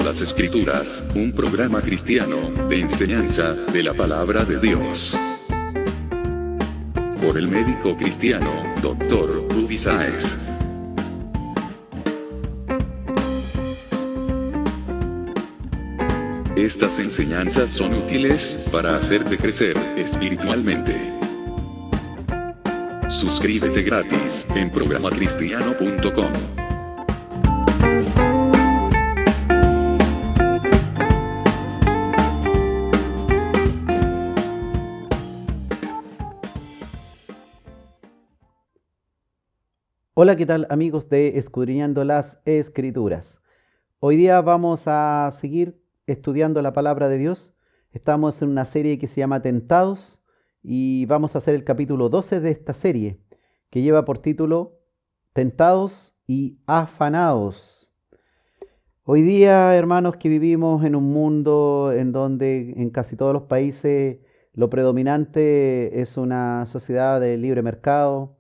las Escrituras, un programa cristiano de enseñanza de la palabra de Dios. Por el médico cristiano, Dr. Ruby Sáez. Estas enseñanzas son útiles para hacerte crecer espiritualmente. Suscríbete gratis en programacristiano.com. Hola, ¿qué tal amigos de Escudriñando las Escrituras? Hoy día vamos a seguir estudiando la palabra de Dios. Estamos en una serie que se llama Tentados y vamos a hacer el capítulo 12 de esta serie, que lleva por título Tentados y Afanados. Hoy día, hermanos, que vivimos en un mundo en donde en casi todos los países lo predominante es una sociedad de libre mercado,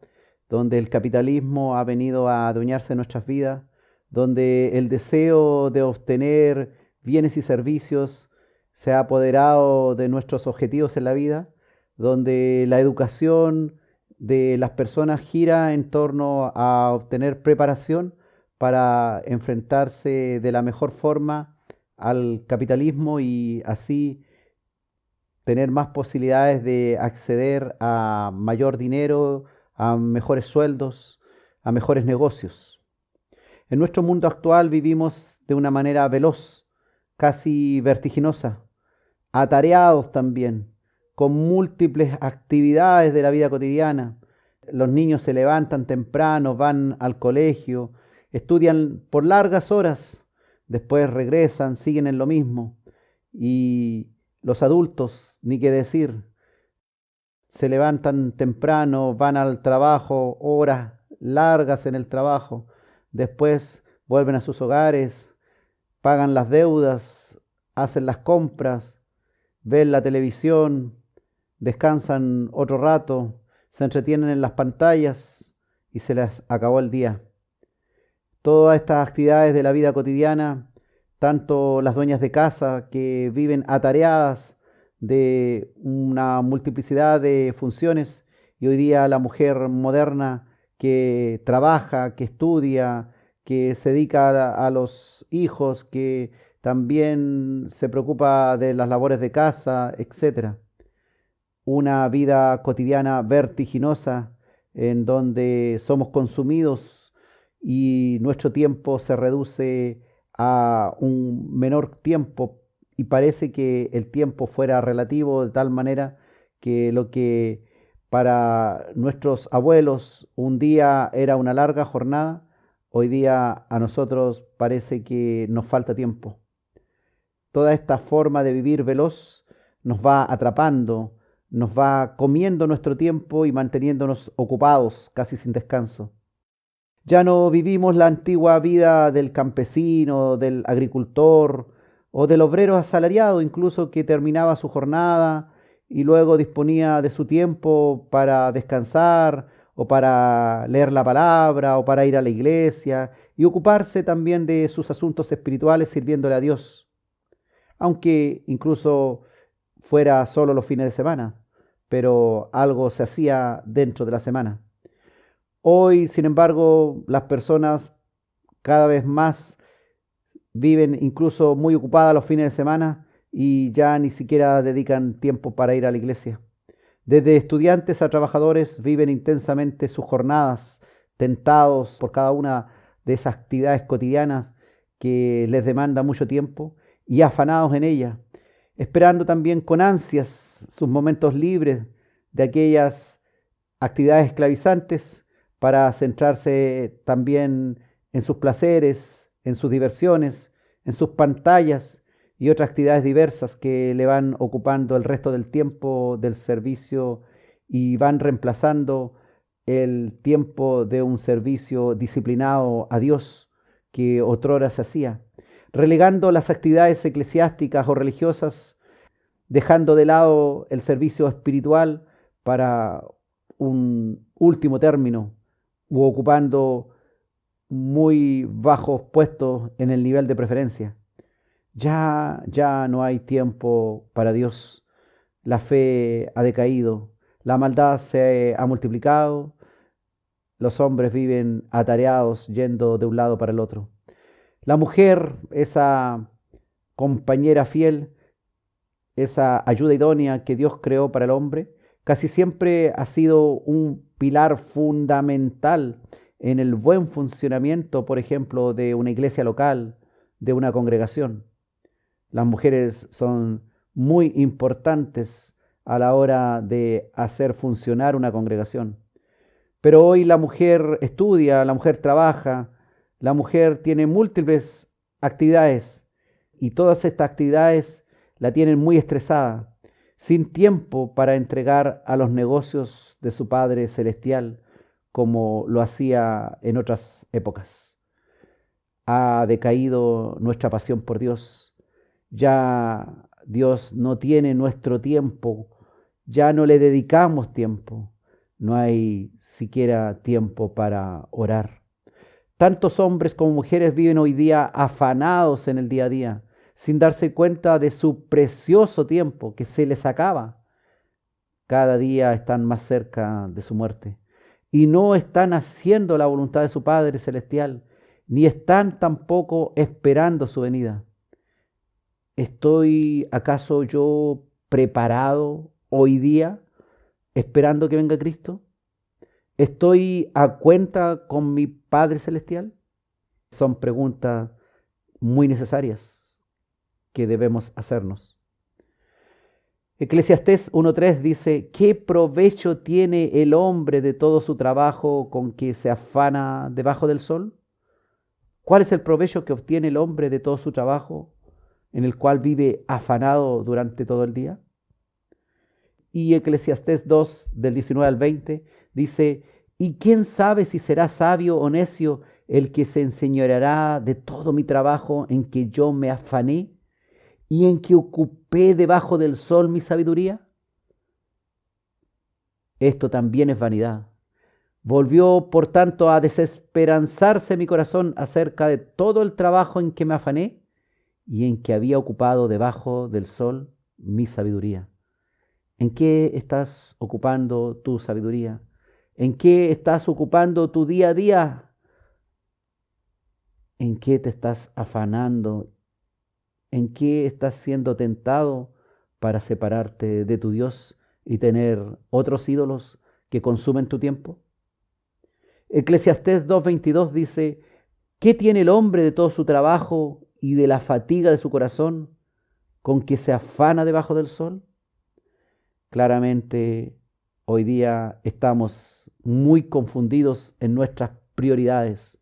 donde el capitalismo ha venido a adueñarse de nuestras vidas, donde el deseo de obtener bienes y servicios se ha apoderado de nuestros objetivos en la vida, donde la educación de las personas gira en torno a obtener preparación para enfrentarse de la mejor forma al capitalismo y así tener más posibilidades de acceder a mayor dinero, a mejores sueldos, a mejores negocios. En nuestro mundo actual vivimos de una manera veloz, casi vertiginosa, atareados también, con múltiples actividades de la vida cotidiana. Los niños se levantan temprano, van al colegio, estudian por largas horas, después regresan, siguen en lo mismo. Y los adultos, ni qué decir, se levantan temprano, van al trabajo, horas largas en el trabajo, después vuelven a sus hogares, pagan las deudas, hacen las compras, ven la televisión, descansan otro rato, se entretienen en las pantallas y se les acabó el día. Todas estas actividades de la vida cotidiana, tanto las dueñas de casa que viven atareadas de una multiplicidad de funciones, y hoy día la mujer moderna que trabaja, que estudia, que se dedica a los hijos, que también se preocupa de las labores de casa, etc. Una vida cotidiana vertiginosa en donde somos consumidos y nuestro tiempo se reduce a un menor tiempo y parece que el tiempo fuera relativo de tal manera que lo que para nuestros abuelos un día era una larga jornada, hoy día a nosotros parece que nos falta tiempo. Toda esta forma de vivir veloz nos va atrapando, nos va comiendo nuestro tiempo y manteniéndonos ocupados casi sin descanso. Ya no vivimos la antigua vida del campesino, del agricultor o del obrero asalariado, incluso que terminaba su jornada y luego disponía de su tiempo para descansar o para leer la palabra o para ir a la iglesia y ocuparse también de sus asuntos espirituales sirviéndole a Dios, aunque incluso fuera solo los fines de semana, pero algo se hacía dentro de la semana. Hoy, sin embargo, las personas cada vez más viven incluso muy ocupadas los fines de semana y ya ni siquiera dedican tiempo para ir a la iglesia. Desde estudiantes a trabajadores viven intensamente sus jornadas, tentados por cada una de esas actividades cotidianas que les demanda mucho tiempo y afanados en ellas, esperando también con ansias sus momentos libres de aquellas actividades esclavizantes para centrarse también en sus placeres, en sus diversiones, en sus pantallas y otras actividades diversas que le van ocupando el resto del tiempo del servicio y van reemplazando el tiempo de un servicio disciplinado a Dios que otrora se hacía, relegando las actividades eclesiásticas o religiosas, dejando de lado el servicio espiritual para un último término u ocupando muy bajos puestos en el nivel de preferencia. Ya no hay tiempo para Dios. La fe ha decaído, la maldad se ha multiplicado, los hombres viven atareados yendo de un lado para el otro. La mujer, esa compañera fiel, esa ayuda idónea que Dios creó para el hombre, casi siempre ha sido un pilar fundamental en el buen funcionamiento, por ejemplo, de una iglesia local, de una congregación. Las mujeres son muy importantes a la hora de hacer funcionar una congregación. Pero hoy la mujer estudia, la mujer trabaja, la mujer tiene múltiples actividades y todas estas actividades la tienen muy estresada, sin tiempo para entregar a los negocios de su Padre Celestial como lo hacía en otras épocas. Ha decaído nuestra pasión por Dios. Ya Dios no tiene nuestro tiempo, ya no le dedicamos tiempo, no hay siquiera tiempo para orar. Tantos hombres como mujeres viven hoy día afanados en el día a día, sin darse cuenta de su precioso tiempo que se les acaba. Cada día están más cerca de su muerte y no están haciendo la voluntad de su Padre Celestial, ni están tampoco esperando su venida. ¿Estoy acaso yo preparado hoy día esperando que venga Cristo? ¿Estoy a cuenta con mi Padre Celestial? Son preguntas muy necesarias que debemos hacernos. Eclesiastés 1:3 dice, ¿qué provecho tiene el hombre de todo su trabajo con que se afana debajo del sol? ¿Cuál es el provecho que obtiene el hombre de todo su trabajo en el cual vive afanado durante todo el día? Y Eclesiastés 2, del 19 al 20, dice, ¿y quién sabe si será sabio o necio el que se enseñoreará de todo mi trabajo en que yo me afané y en que ocupé debajo del sol mi sabiduría? Esto también es vanidad. Volvió, por tanto, a desesperanzarse mi corazón acerca de todo el trabajo en que me afané y en que había ocupado debajo del sol mi sabiduría. ¿En qué estás ocupando tu sabiduría? ¿En qué estás ocupando tu día a día? ¿En qué te estás afanando? ¿En qué estás siendo tentado para separarte de tu Dios y tener otros ídolos que consumen tu tiempo? Eclesiastés 2:22 dice, ¿qué tiene el hombre de todo su trabajo y de la fatiga de su corazón con que se afana debajo del sol? Claramente, hoy día estamos muy confundidos en nuestras prioridades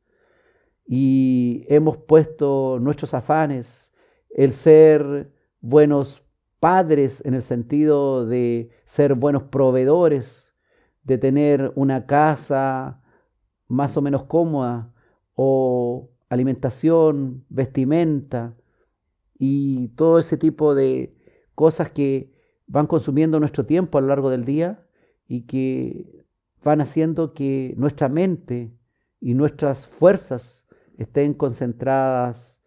y hemos puesto nuestros afanes, el ser buenos padres en el sentido de ser buenos proveedores, de tener una casa más o menos cómoda o alimentación, vestimenta y todo ese tipo de cosas que van consumiendo nuestro tiempo a lo largo del día y que van haciendo que nuestra mente y nuestras fuerzas estén concentradas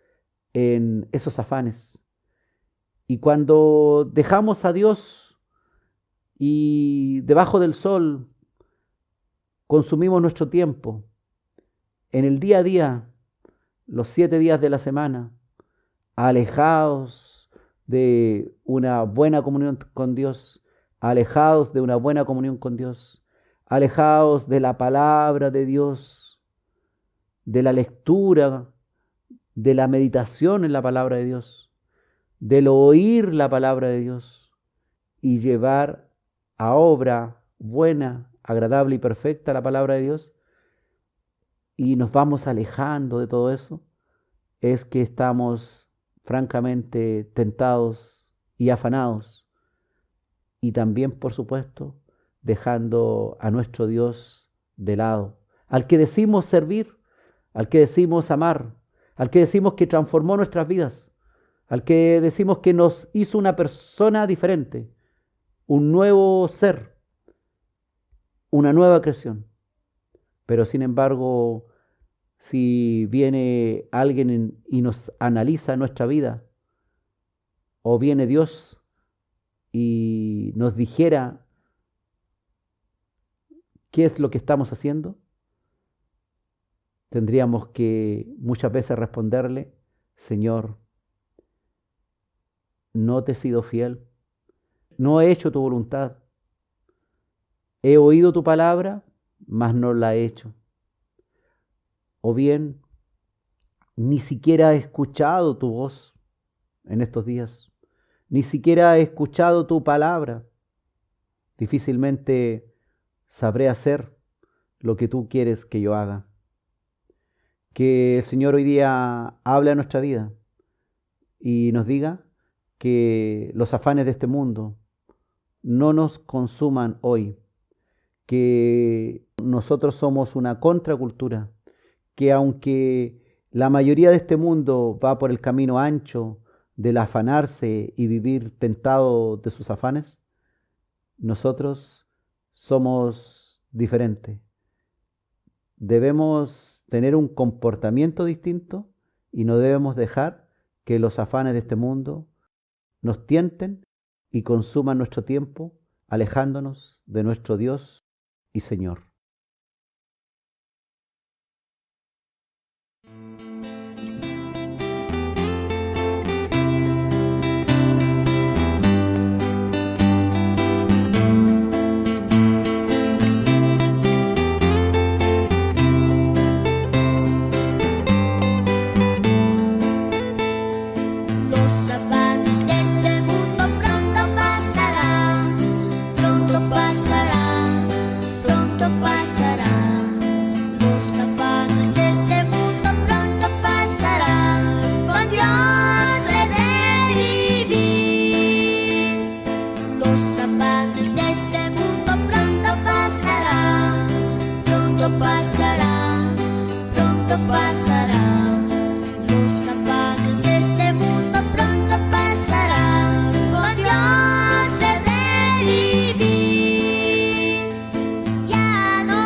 en esos afanes. Y cuando dejamos a Dios y debajo del sol consumimos nuestro tiempo en el día a día, los 7 días de la semana, alejados de una buena comunión con Dios, alejados de una buena comunión con Dios, alejados de la palabra de Dios, de la lectura, de la meditación en la palabra de Dios, del oír la palabra de Dios y llevar a obra buena, agradable y perfecta la palabra de Dios, y nos vamos alejando de todo eso, es que estamos francamente tentados y afanados, y también, por supuesto, dejando a nuestro Dios de lado, al que decimos servir, al que decimos amar, al que decimos que transformó nuestras vidas, al que decimos que nos hizo una persona diferente, un nuevo ser, una nueva creación. Pero sin embargo, si viene alguien y nos analiza nuestra vida, o viene Dios y nos dijera qué es lo que estamos haciendo, tendríamos que muchas veces responderle: Señor, no te he sido fiel, no he hecho tu voluntad, he oído tu palabra, mas no la he hecho. O bien, ni siquiera he escuchado tu voz en estos días, ni siquiera he escuchado tu palabra. Difícilmente sabré hacer lo que tú quieres que yo haga. Que el Señor hoy día hable a nuestra vida y nos diga que los afanes de este mundo no nos consuman hoy, que nosotros somos una contracultura, que aunque la mayoría de este mundo va por el camino ancho del afanarse y vivir tentado de sus afanes, nosotros somos diferentes. Debemos tener un comportamiento distinto y no debemos dejar que los afanes de este mundo nos tienten y consuman nuestro tiempo, alejándonos de nuestro Dios y Señor. Los afanes de este mundo pronto pasarán, pronto pasarán, pronto pasarán. Los afanes de este mundo pronto pasarán, con Dios he de vivir. Los afanes de este mundo pronto pasarán, pronto pasarán, pronto pasarán. Los afanes de este mundo pronto pasarán, con Dios he de vivir. Ya no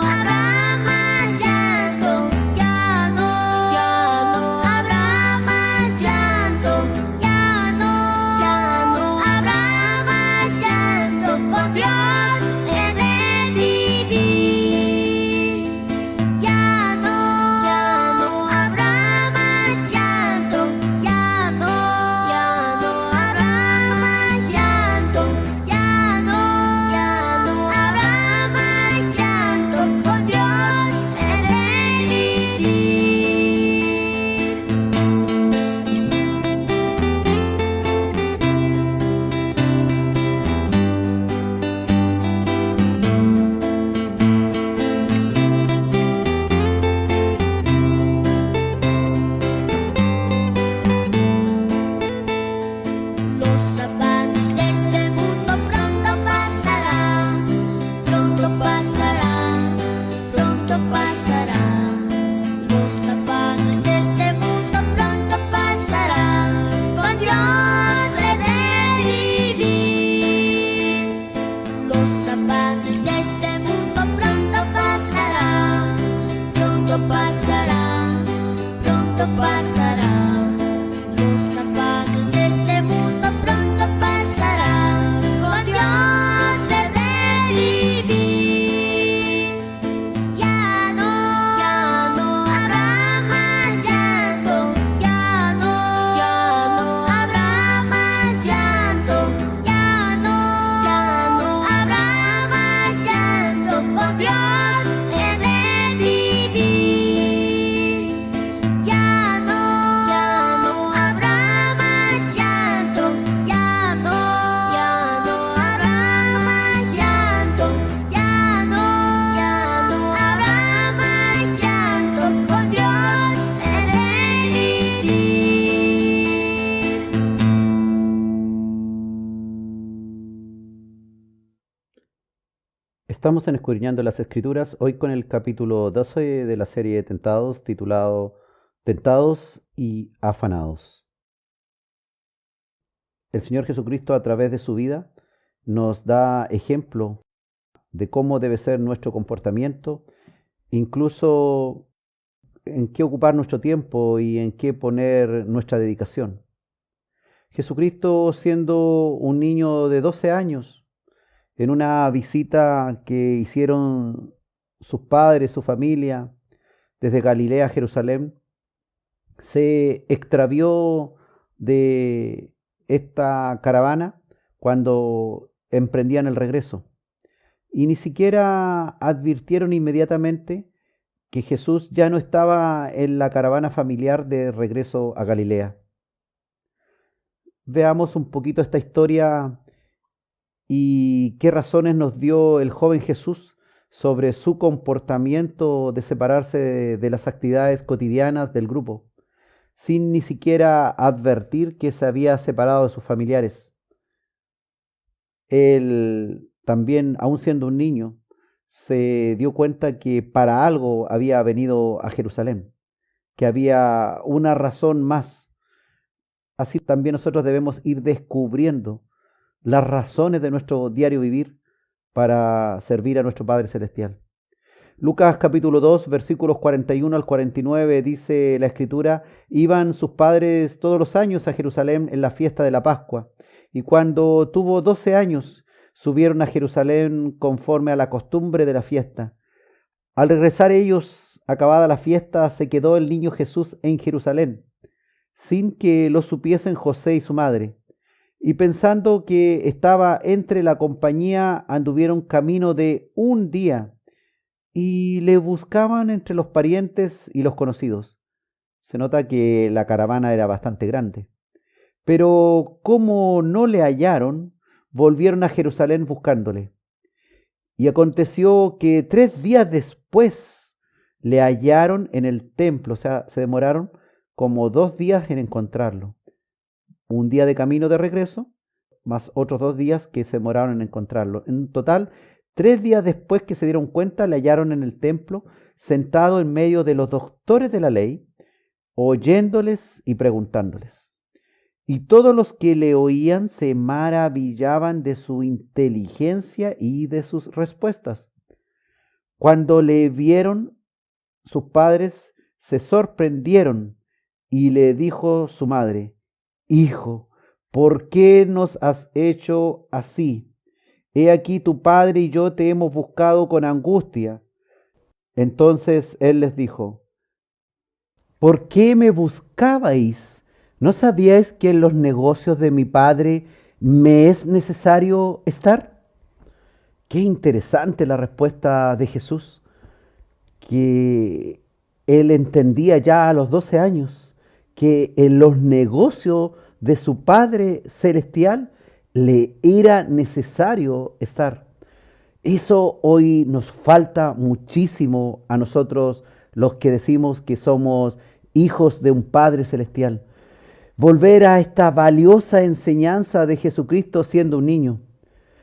habrá más llanto, ya no habrá más llanto, ya no habrá más llanto, con Dios he de vivir. Ya no habrá más llanto, ya no habrá más llanto, ya no habrá más llanto, con Dios he de vivir. Los afanes de este mundo pronto pasarán, pronto pasarán, pronto pasarán. Los afanes de este mundo pronto pasarán, con Dios he de vivir. Los afanes de este mundo pronto pasarán, pronto pasarán, pronto pasarán. Los afanes de este mundo pronto pasarán, con Dios he de vivir. Ya no habrá más llanto, ya no habrá más llanto, ya no habrá más llanto, con Dios he de vivir. Ya no habrá más llanto, ya no habrá más llanto, ya no habrá más llanto, con Dios he de vivir. Estamos en Escudriñando las Escrituras, hoy con el capítulo 12 de la serie de Tentados, titulado Tentados y Afanados. El Señor Jesucristo, a través de su vida, nos da ejemplo de cómo debe ser nuestro comportamiento, incluso en qué ocupar nuestro tiempo y en qué poner nuestra dedicación. Jesucristo, siendo un niño de 12 años, en una visita que hicieron sus padres, su familia, desde Galilea a Jerusalén, se extravió de esta caravana cuando emprendían el regreso. Y ni siquiera advirtieron inmediatamente que Jesús ya no estaba en la caravana familiar de regreso a Galilea. Veamos un poquito esta historia y qué razones nos dio el joven Jesús sobre su comportamiento de separarse de las actividades cotidianas del grupo, sin ni siquiera advertir que se había separado de sus familiares. Él también, aun siendo un niño, se dio cuenta que para algo había venido a Jerusalén, que había una razón más. Así también nosotros debemos ir descubriendo las razones de nuestro diario vivir para servir a nuestro Padre Celestial. Lucas capítulo 2, versículos 41 al 49 dice la Escritura: iban sus padres todos los años a Jerusalén en la fiesta de la Pascua, y cuando tuvo 12 años, subieron a Jerusalén conforme a la costumbre de la fiesta. Al regresar ellos, acabada la fiesta, se quedó el niño Jesús en Jerusalén, sin que lo supiesen José y su madre. Y pensando que estaba entre la compañía, anduvieron camino de un día y le buscaban entre los parientes y los conocidos. Se nota que la caravana era bastante grande. Pero como no le hallaron, volvieron a Jerusalén buscándole. Y aconteció que 3 días después le hallaron en el templo, o sea, se demoraron como 2 días en encontrarlo. Un día de camino de regreso, más otros 2 días que se demoraron en encontrarlo. En total, 3 días después que se dieron cuenta, le hallaron en el templo, sentado en medio de los doctores de la ley, oyéndoles y preguntándoles. Y todos los que le oían se maravillaban de su inteligencia y de sus respuestas. Cuando le vieron, sus padres se sorprendieron y le dijo su madre: Hijo, ¿por qué nos has hecho así? He aquí tu padre y yo te hemos buscado con angustia. Entonces él les dijo: ¿por qué me buscabais? ¿No sabíais que en los negocios de mi padre me es necesario estar? Qué interesante la respuesta de Jesús, que él entendía ya a los 12 años que en los negocios de su Padre Celestial le era necesario estar. Eso hoy nos falta muchísimo a nosotros los que decimos que somos hijos de un Padre Celestial. Volver a esta valiosa enseñanza de Jesucristo siendo un niño.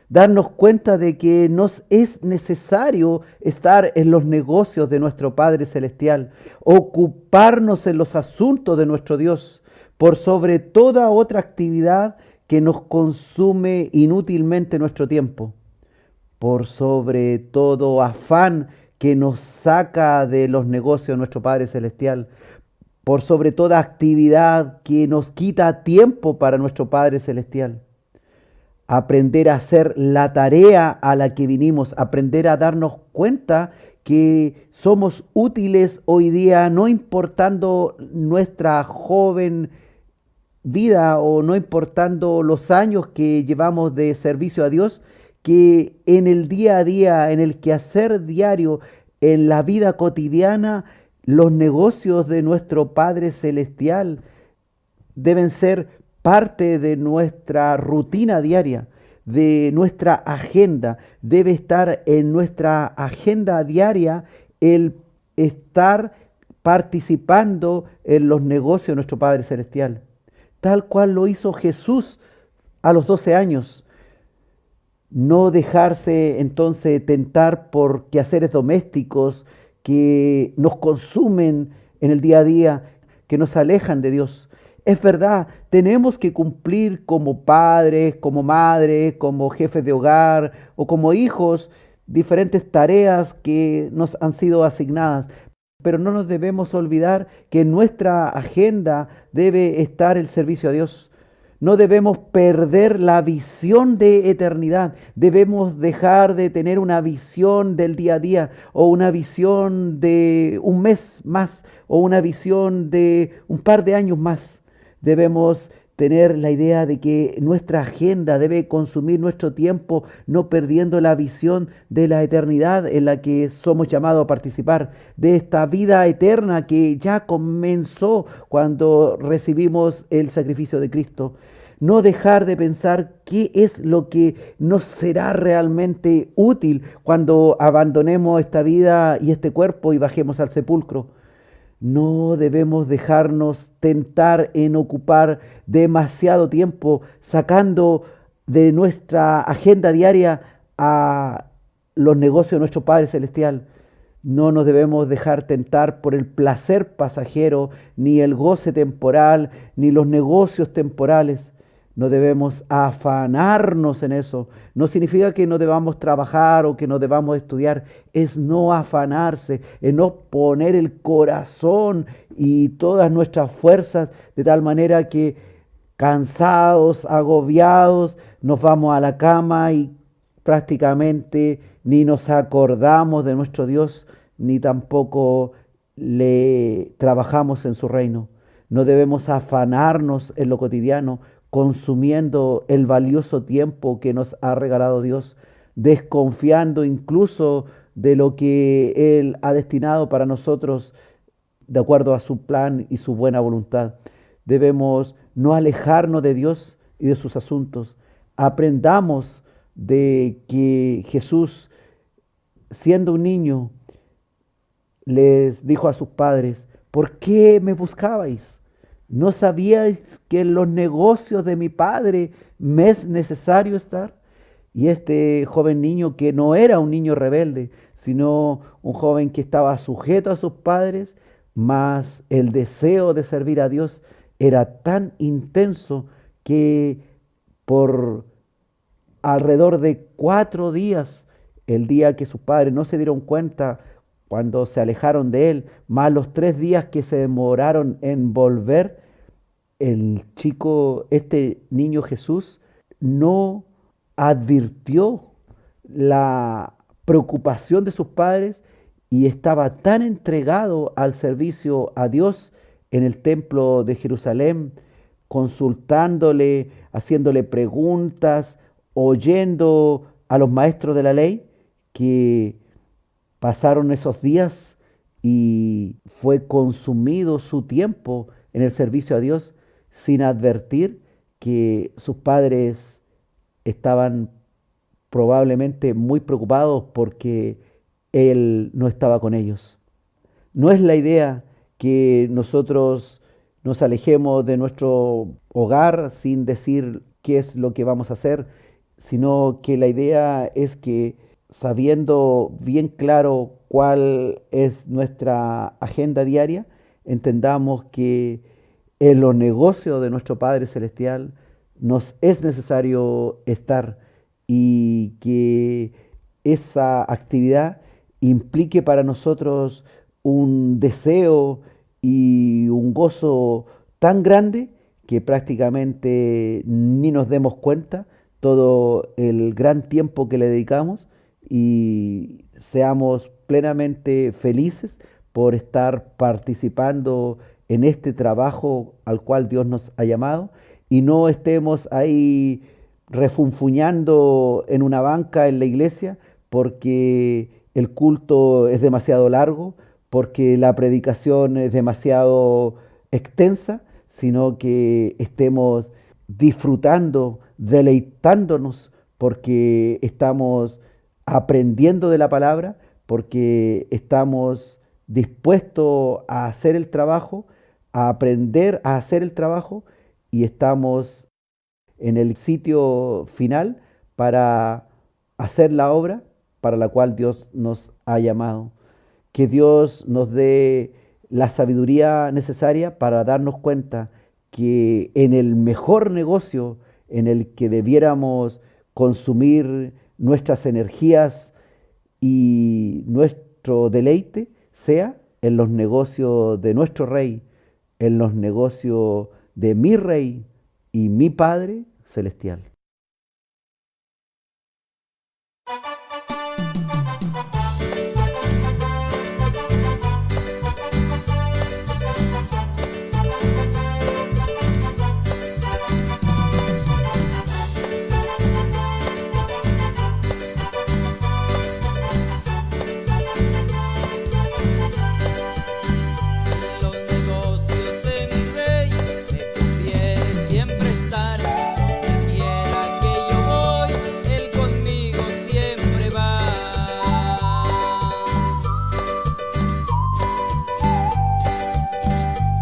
Darnos cuenta de que nos es necesario estar en los negocios de nuestro Padre Celestial, ocuparnos en los asuntos de nuestro Dios, por sobre toda otra actividad que nos consume inútilmente nuestro tiempo, por sobre todo afán que nos saca de los negocios de nuestro Padre Celestial, por sobre toda actividad que nos quita tiempo para nuestro Padre Celestial. Aprender a hacer la tarea a la que vinimos, aprender a darnos cuenta que somos útiles hoy día, no importando nuestra joven vida o no importando los años que llevamos de servicio a Dios, que en el día a día, en el quehacer diario, en la vida cotidiana, los negocios de nuestro Padre Celestial deben ser parte de nuestra rutina diaria, de nuestra agenda. Debe estar en nuestra agenda diaria el estar participando en los negocios de nuestro Padre Celestial, tal cual lo hizo Jesús a los 12 años. No dejarse entonces tentar por quehaceres domésticos que nos consumen en el día a día, que nos alejan de Dios. Es verdad, tenemos que cumplir como padres, como madres, como jefes de hogar o como hijos diferentes tareas que nos han sido asignadas. Pero no nos debemos olvidar que en nuestra agenda debe estar el servicio a Dios. No debemos perder la visión de eternidad. Debemos dejar de tener una visión del día a día o una visión de un mes más o una visión de un par de años más. Debemos tener la idea de que nuestra agenda debe consumir nuestro tiempo, no perdiendo la visión de la eternidad en la que somos llamados a participar, de esta vida eterna que ya comenzó cuando recibimos el sacrificio de Cristo. No dejar de pensar qué es lo que nos será realmente útil cuando abandonemos esta vida y este cuerpo y bajemos al sepulcro. No debemos dejarnos tentar en ocupar demasiado tiempo sacando de nuestra agenda diaria a los negocios de nuestro Padre Celestial. No nos debemos dejar tentar por el placer pasajero, ni el goce temporal, ni los negocios temporales. No debemos afanarnos en eso. No significa que no debamos trabajar o que no debamos estudiar. Es no afanarse, es no poner el corazón y todas nuestras fuerzas de tal manera que cansados, agobiados, nos vamos a la cama y prácticamente ni nos acordamos de nuestro Dios, ni tampoco le trabajamos en su reino. No debemos afanarnos en lo cotidiano, consumiendo el valioso tiempo que nos ha regalado Dios, desconfiando incluso de lo que Él ha destinado para nosotros de acuerdo a su plan y su buena voluntad. Debemos no alejarnos de Dios y de sus asuntos. Aprendamos de que Jesús, siendo un niño, les dijo a sus padres: ¿por qué me buscabais? ¿No sabíais que en los negocios de mi padre me es necesario estar? Y este joven niño, que no era un niño rebelde, sino un joven que estaba sujeto a sus padres, mas el deseo de servir a Dios era tan intenso que por alrededor de 4 días, el día que sus padres no se dieron cuenta cuando se alejaron de él, más los 3 días que se demoraron en volver, el chico, este niño Jesús, no advirtió la preocupación de sus padres y estaba tan entregado al servicio a Dios en el templo de Jerusalén, consultándole, haciéndole preguntas, oyendo a los maestros de la ley, que pasaron esos días y fue consumido su tiempo en el servicio a Dios sin advertir que sus padres estaban probablemente muy preocupados porque él no estaba con ellos. No es la idea que nosotros nos alejemos de nuestro hogar sin decir qué es lo que vamos a hacer, sino que la idea es que, sabiendo bien claro cuál es nuestra agenda diaria, entendamos que en los negocios de nuestro Padre Celestial nos es necesario estar y que esa actividad implique para nosotros un deseo y un gozo tan grande que prácticamente ni nos demos cuenta todo el gran tiempo que le dedicamos y seamos plenamente felices por estar participando en este trabajo al cual Dios nos ha llamado y no estemos ahí refunfuñando en una banca en la iglesia porque el culto es demasiado largo, porque la predicación es demasiado extensa, sino que estemos disfrutando, deleitándonos, porque estamos aprendiendo de la palabra, porque estamos dispuestos a hacer el trabajo, a aprender a hacer el trabajo y estamos en el sitio final para hacer la obra para la cual Dios nos ha llamado. Que Dios nos dé la sabiduría necesaria para darnos cuenta que en el mejor negocio en el que debiéramos consumir nuestras energías y nuestro deleite sea en los negocios de nuestro Rey, en los negocios de mi Rey, y mi Padre celestial. Los negocios de mi rey me conviene siempre estar donde quiera que yo voy, él conmigo siempre va.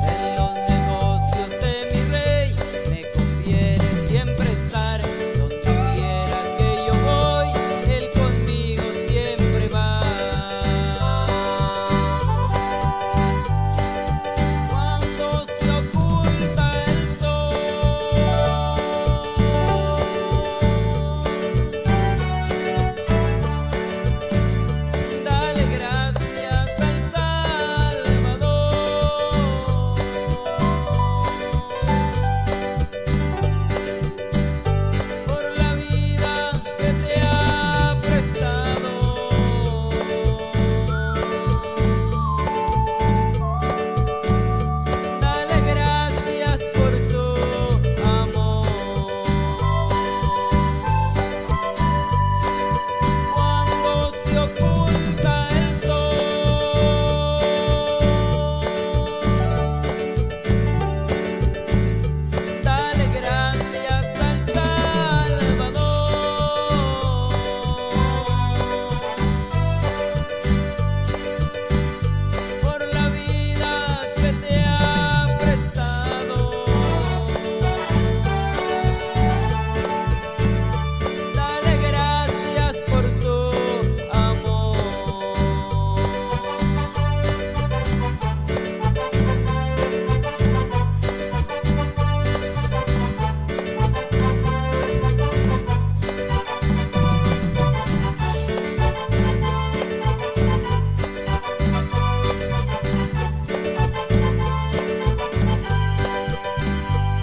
En los negocios de mi rey me conviene siempre estar donde quiera que yo voy, él conmigo siempre va. Cuando se oculta el sol, dale gracias al Salvador por la vida que te ha prestado. Dale gracias por su amor. Cuando se oculta el sol, dale gracias al Salvador por la vida que te ha prestado. Dale gracias por su amor.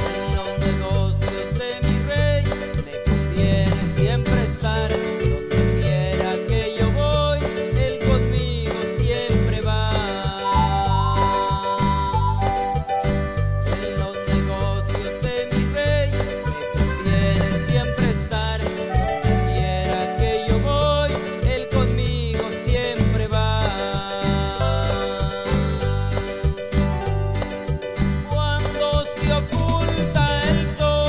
En los negocios de mi rey me conviene siempre estar donde quiera que yo voy, él conmigo siempre va. En los negocios de mi rey me conviene siempre estar donde quiera que yo voy, él conmigo siempre va. Cuando se oculta el sol,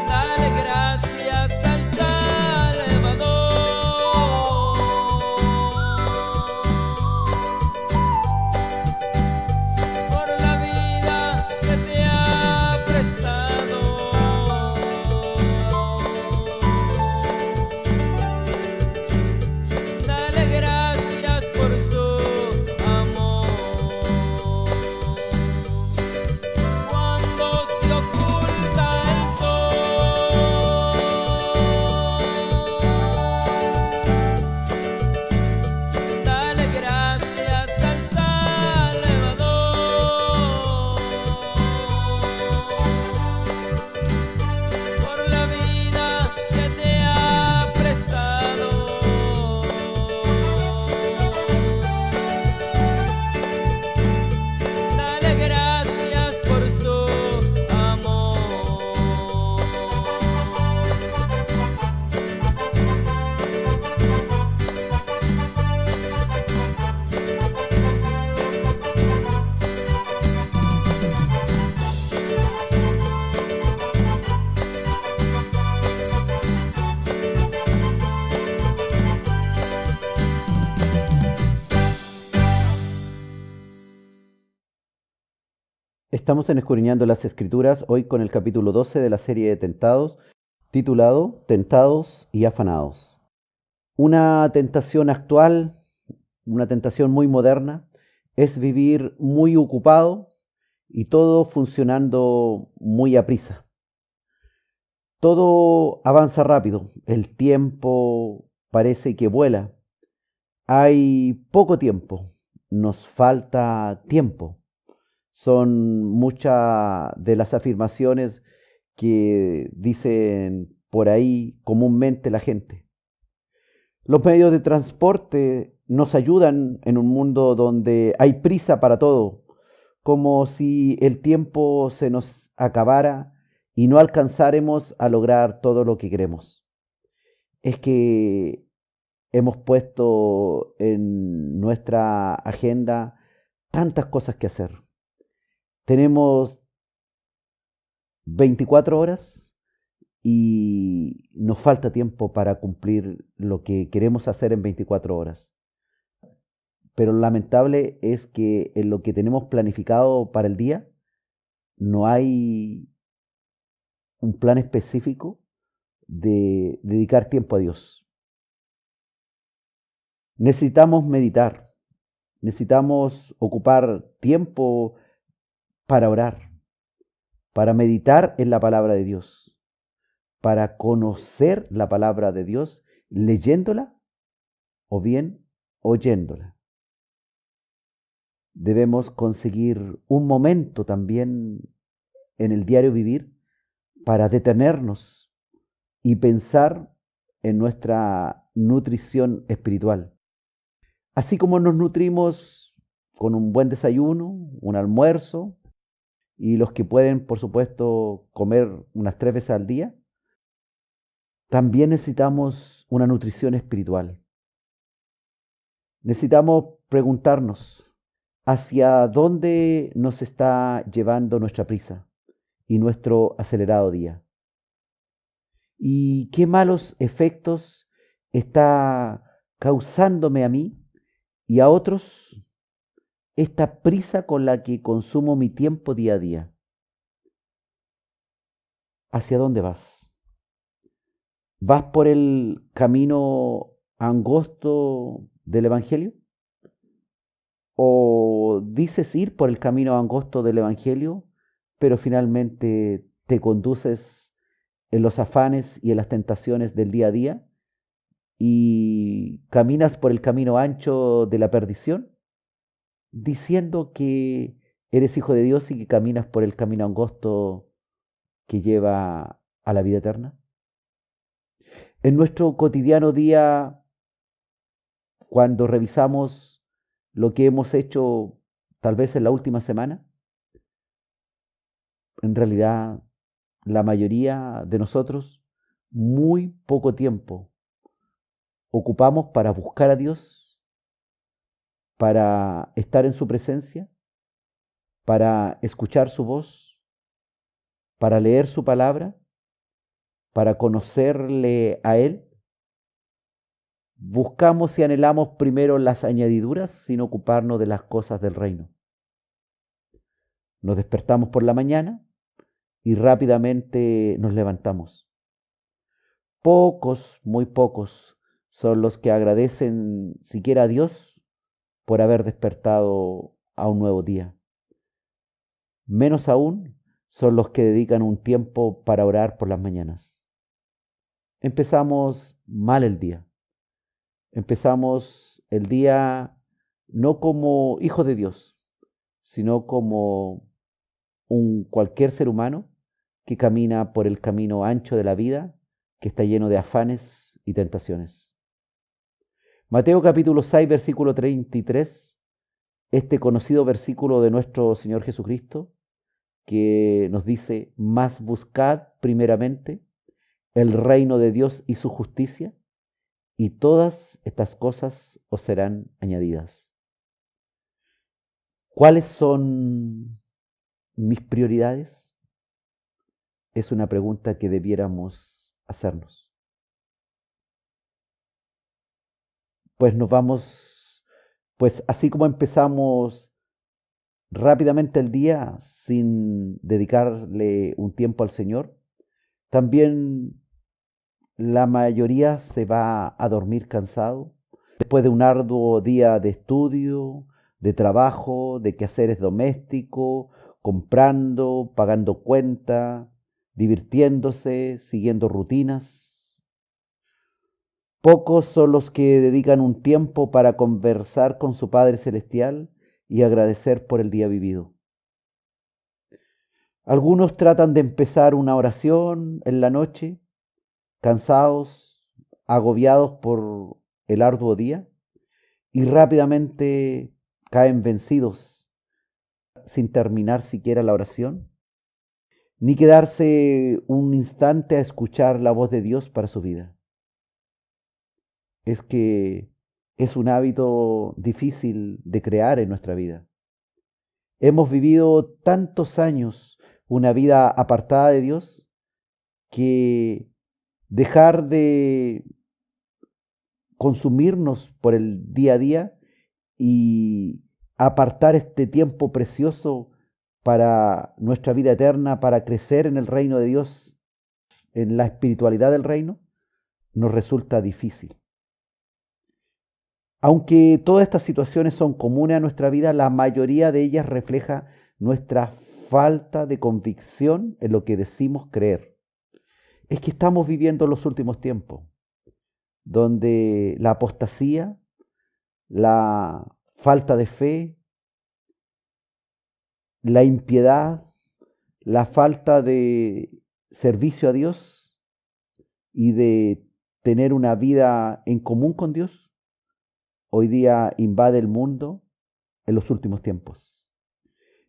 dale gracias al Salvador por la vida que te ha prestado. Dale gracias por su amor. Cuando se oculta el sol, dale gracias al Salvador por la vida que te ha prestado. Dale gracias por su amor. Estamos en Escudriñando las Escrituras, hoy con el capítulo 12 de la serie de Tentados, titulado Tentados y Afanados. Una tentación actual, una tentación muy moderna, es vivir muy ocupado y todo funcionando muy aprisa. Todo avanza rápido, el tiempo parece que vuela. Hay poco tiempo, nos falta tiempo. Son muchas de las afirmaciones que dicen por ahí comúnmente la gente. Los medios de transporte nos ayudan en un mundo donde hay prisa para todo, como si el tiempo se nos acabara y no alcanzáremos a lograr todo lo que queremos. Es que hemos puesto en nuestra agenda tantas cosas que hacer. Tenemos 24 horas y nos falta tiempo para cumplir lo que queremos hacer en 24 horas. Pero lo lamentable es que en lo que tenemos planificado para el día no hay un plan específico de dedicar tiempo a Dios. Necesitamos meditar, necesitamos ocupar tiempo para orar, para meditar en la palabra de Dios, para conocer la palabra de Dios leyéndola o bien oyéndola. Debemos conseguir un momento también en el diario vivir para detenernos y pensar en nuestra nutrición espiritual. Así como nos nutrimos con un buen desayuno, un almuerzo, y los que pueden, por supuesto, comer unas 3 veces al día, también necesitamos una nutrición espiritual. Necesitamos preguntarnos hacia dónde nos está llevando nuestra prisa y nuestro acelerado día. ¿Y qué malos efectos está causándome a mí y a otros esta prisa con la que consumo mi tiempo día a día? ¿Hacia dónde vas? ¿Vas por el camino angosto del Evangelio? ¿O dices ir por el camino angosto del Evangelio, pero finalmente te conduces en los afanes y en las tentaciones del día a día y caminas por el camino ancho de la perdición, diciendo que eres hijo de Dios y que caminas por el camino angosto que lleva a la vida eterna? En nuestro cotidiano día, cuando revisamos lo que hemos hecho tal vez en la última semana, en realidad la mayoría de nosotros muy poco tiempo ocupamos para buscar a Dios, para estar en su presencia, para escuchar su voz, para leer su palabra, para conocerle a Él. Buscamos y anhelamos primero las añadiduras sin ocuparnos de las cosas del reino. Nos despertamos por la mañana y rápidamente nos levantamos. Pocos, muy pocos, son los que agradecen siquiera a Dios por haber despertado a un nuevo día. Menos aún son los que dedican un tiempo para orar por las mañanas. Empezamos mal el día. Empezamos el día no como hijos de Dios, sino como cualquier ser humano que camina por el camino ancho de la vida, que está lleno de afanes y tentaciones. Mateo capítulo 6, versículo 33, este conocido versículo de nuestro Señor Jesucristo, que nos dice: mas buscad primeramente el reino de Dios y su justicia, y todas estas cosas os serán añadidas. ¿Cuáles son mis prioridades? Es una pregunta que debiéramos hacernos. Pues así como empezamos rápidamente el día sin dedicarle un tiempo al Señor, también la mayoría se va a dormir cansado después de un arduo día de estudio, de trabajo, de quehaceres domésticos, comprando, pagando cuenta, divirtiéndose, siguiendo rutinas. Pocos son los que dedican un tiempo para conversar con su Padre Celestial y agradecer por el día vivido. Algunos tratan de empezar una oración en la noche, cansados, agobiados por el arduo día, y rápidamente caen vencidos sin terminar siquiera la oración, ni quedarse un instante a escuchar la voz de Dios para su vida. Es que es un hábito difícil de crear en nuestra vida. Hemos vivido tantos años una vida apartada de Dios que dejar de consumirnos por el día a día y apartar este tiempo precioso para nuestra vida eterna, para crecer en el reino de Dios, en la espiritualidad del reino, nos resulta difícil. Aunque todas estas situaciones son comunes a nuestra vida, la mayoría de ellas refleja nuestra falta de convicción en lo que decimos creer. Es que estamos viviendo los últimos tiempos, donde la apostasía, la falta de fe, la impiedad, la falta de servicio a Dios y de tener una vida en común con Dios, hoy día invade el mundo en los últimos tiempos.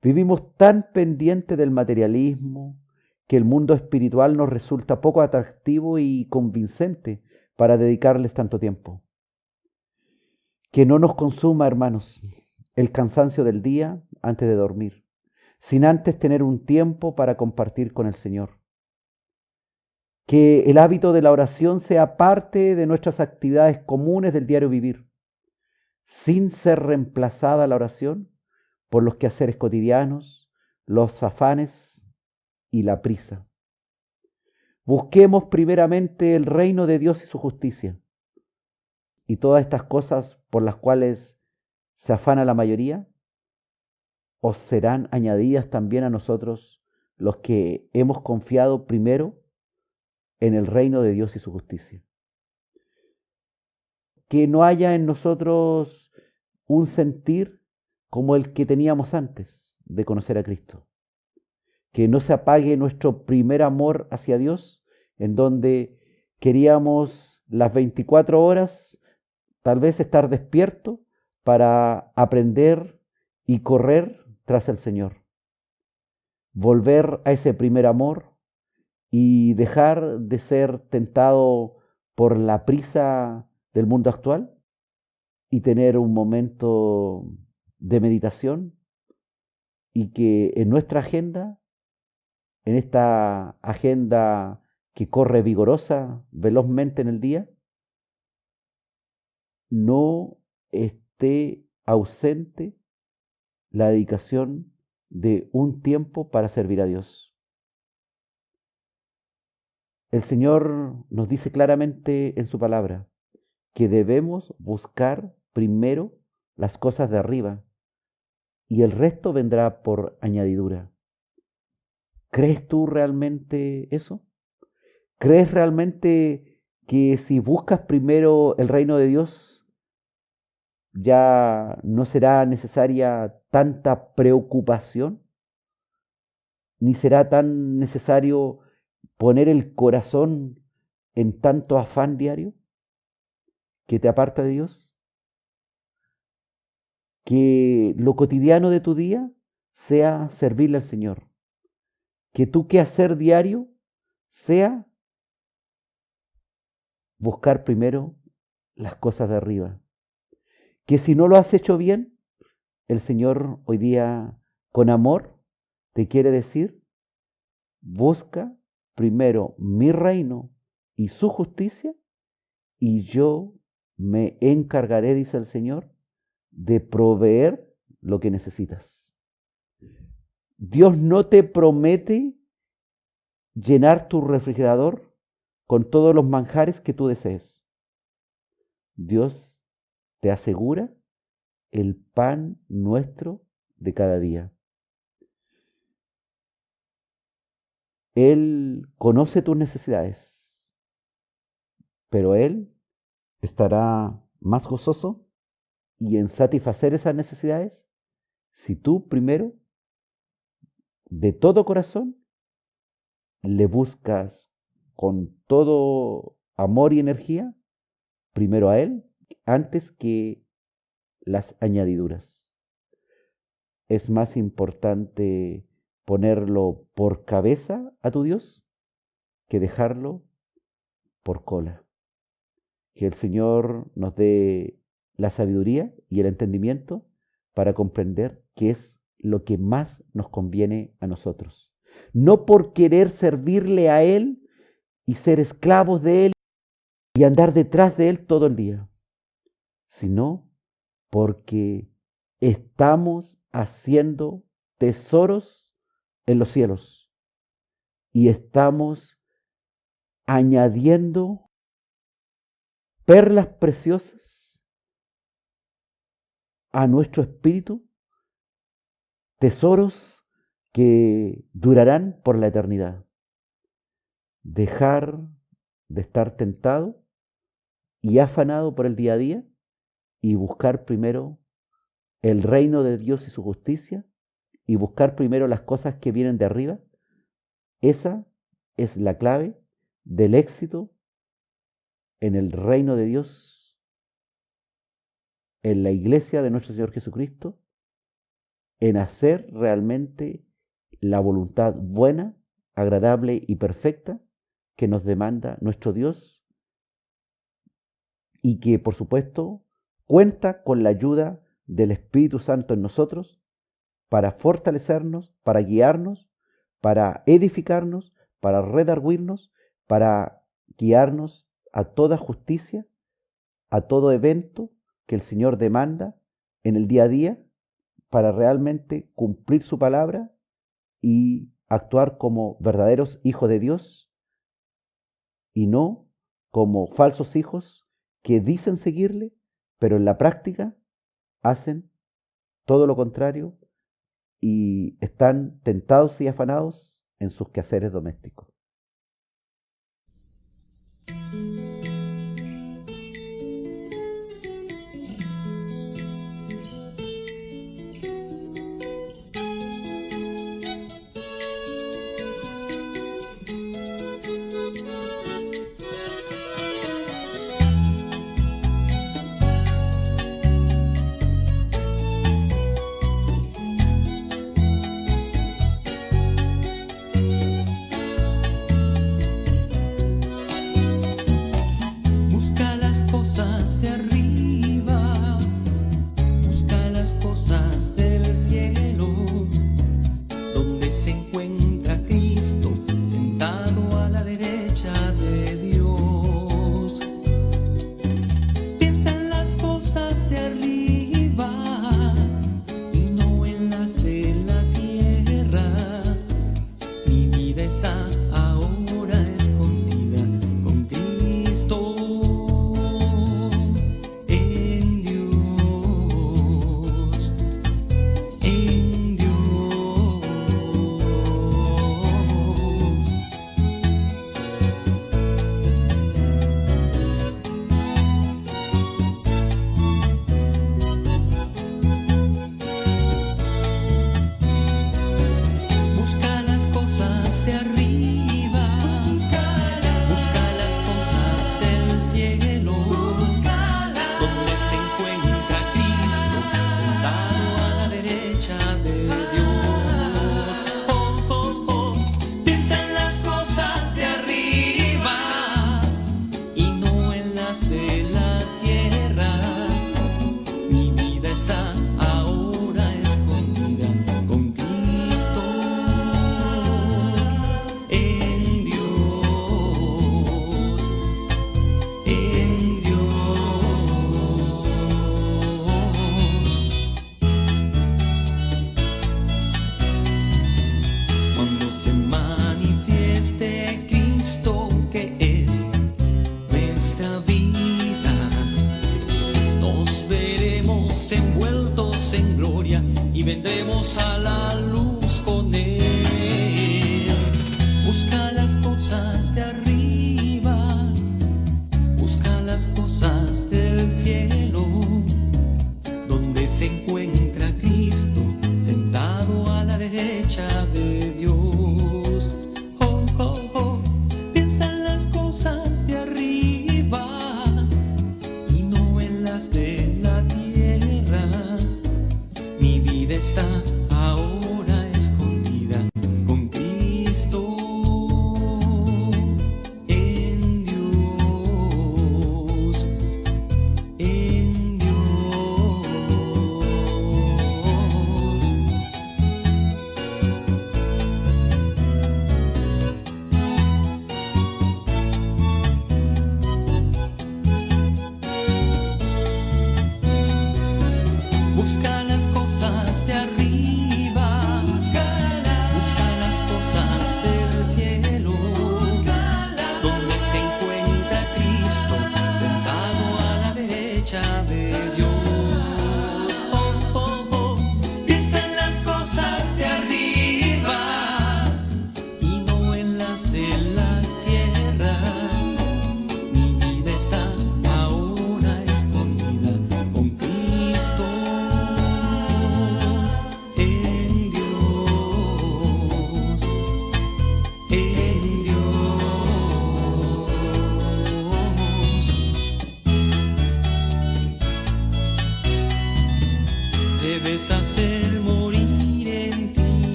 Vivimos tan pendientes del materialismo que el mundo espiritual nos resulta poco atractivo y convincente para dedicarles tanto tiempo. Que no nos consuma, hermanos, el cansancio del día antes de dormir, sin antes tener un tiempo para compartir con el Señor. Que el hábito de la oración sea parte de nuestras actividades comunes del diario vivir, sin ser reemplazada la oración por los quehaceres cotidianos, los afanes y la prisa. Busquemos primeramente el reino de Dios y su justicia. Y todas estas cosas por las cuales se afana la mayoría, os serán añadidas también a nosotros los que hemos confiado primero en el reino de Dios y su justicia. Que no haya en nosotros un sentir como el que teníamos antes de conocer a Cristo. Que no se apague nuestro primer amor hacia Dios, en donde queríamos las 24 horas tal vez estar despierto para aprender y correr tras el Señor. Volver a ese primer amor y dejar de ser tentado por la prisa del mundo actual y tener un momento de meditación y que en nuestra agenda, en esta agenda que corre vigorosa, velozmente en el día, no esté ausente la dedicación de un tiempo para servir a Dios. El Señor nos dice claramente en su palabra que debemos buscar primero las cosas de arriba y el resto vendrá por añadidura. ¿Crees tú realmente eso? ¿Crees realmente que si buscas primero el reino de Dios, ya no será necesaria tanta preocupación? ¿Ni será tan necesario poner el corazón en tanto afán diario que te aparta de Dios? Que lo cotidiano de tu día sea servirle al Señor. Que tu quehacer diario sea buscar primero las cosas de arriba. Que si no lo has hecho bien, el Señor hoy día con amor te quiere decir, busca primero mi reino y su justicia y yo me encargaré, dice el Señor, de proveer lo que necesitas. Dios no te promete llenar tu refrigerador con todos los manjares que tú desees. Dios te asegura el pan nuestro de cada día. Él conoce tus necesidades, pero Él estará más gozoso y en satisfacer esas necesidades si tú primero, de todo corazón, le buscas con todo amor y energía, primero a Él, antes que las añadiduras. Es más importante ponerlo por cabeza a tu Dios que dejarlo por cola. Que el Señor nos dé la sabiduría y el entendimiento para comprender qué es lo que más nos conviene a nosotros. No por querer servirle a Él y ser esclavos de Él y andar detrás de Él todo el día, sino porque estamos haciendo tesoros en los cielos y estamos añadiendo perlas preciosas a nuestro espíritu, tesoros que durarán por la eternidad. Dejar de estar tentado y afanado por el día a día y buscar primero el reino de Dios y su justicia y buscar primero las cosas que vienen de arriba. Esa es la clave del éxito en el reino de Dios, en la iglesia de nuestro Señor Jesucristo, en hacer realmente la voluntad buena, agradable y perfecta que nos demanda nuestro Dios y que, por supuesto, cuenta con la ayuda del Espíritu Santo en nosotros para fortalecernos, para guiarnos, para edificarnos, para redarguirnos, para guiarnos a toda justicia, a todo evento que el Señor demanda en el día a día para realmente cumplir su palabra y actuar como verdaderos hijos de Dios y no como falsos hijos que dicen seguirle, pero en la práctica hacen todo lo contrario y están tentados y afanados en sus quehaceres domésticos.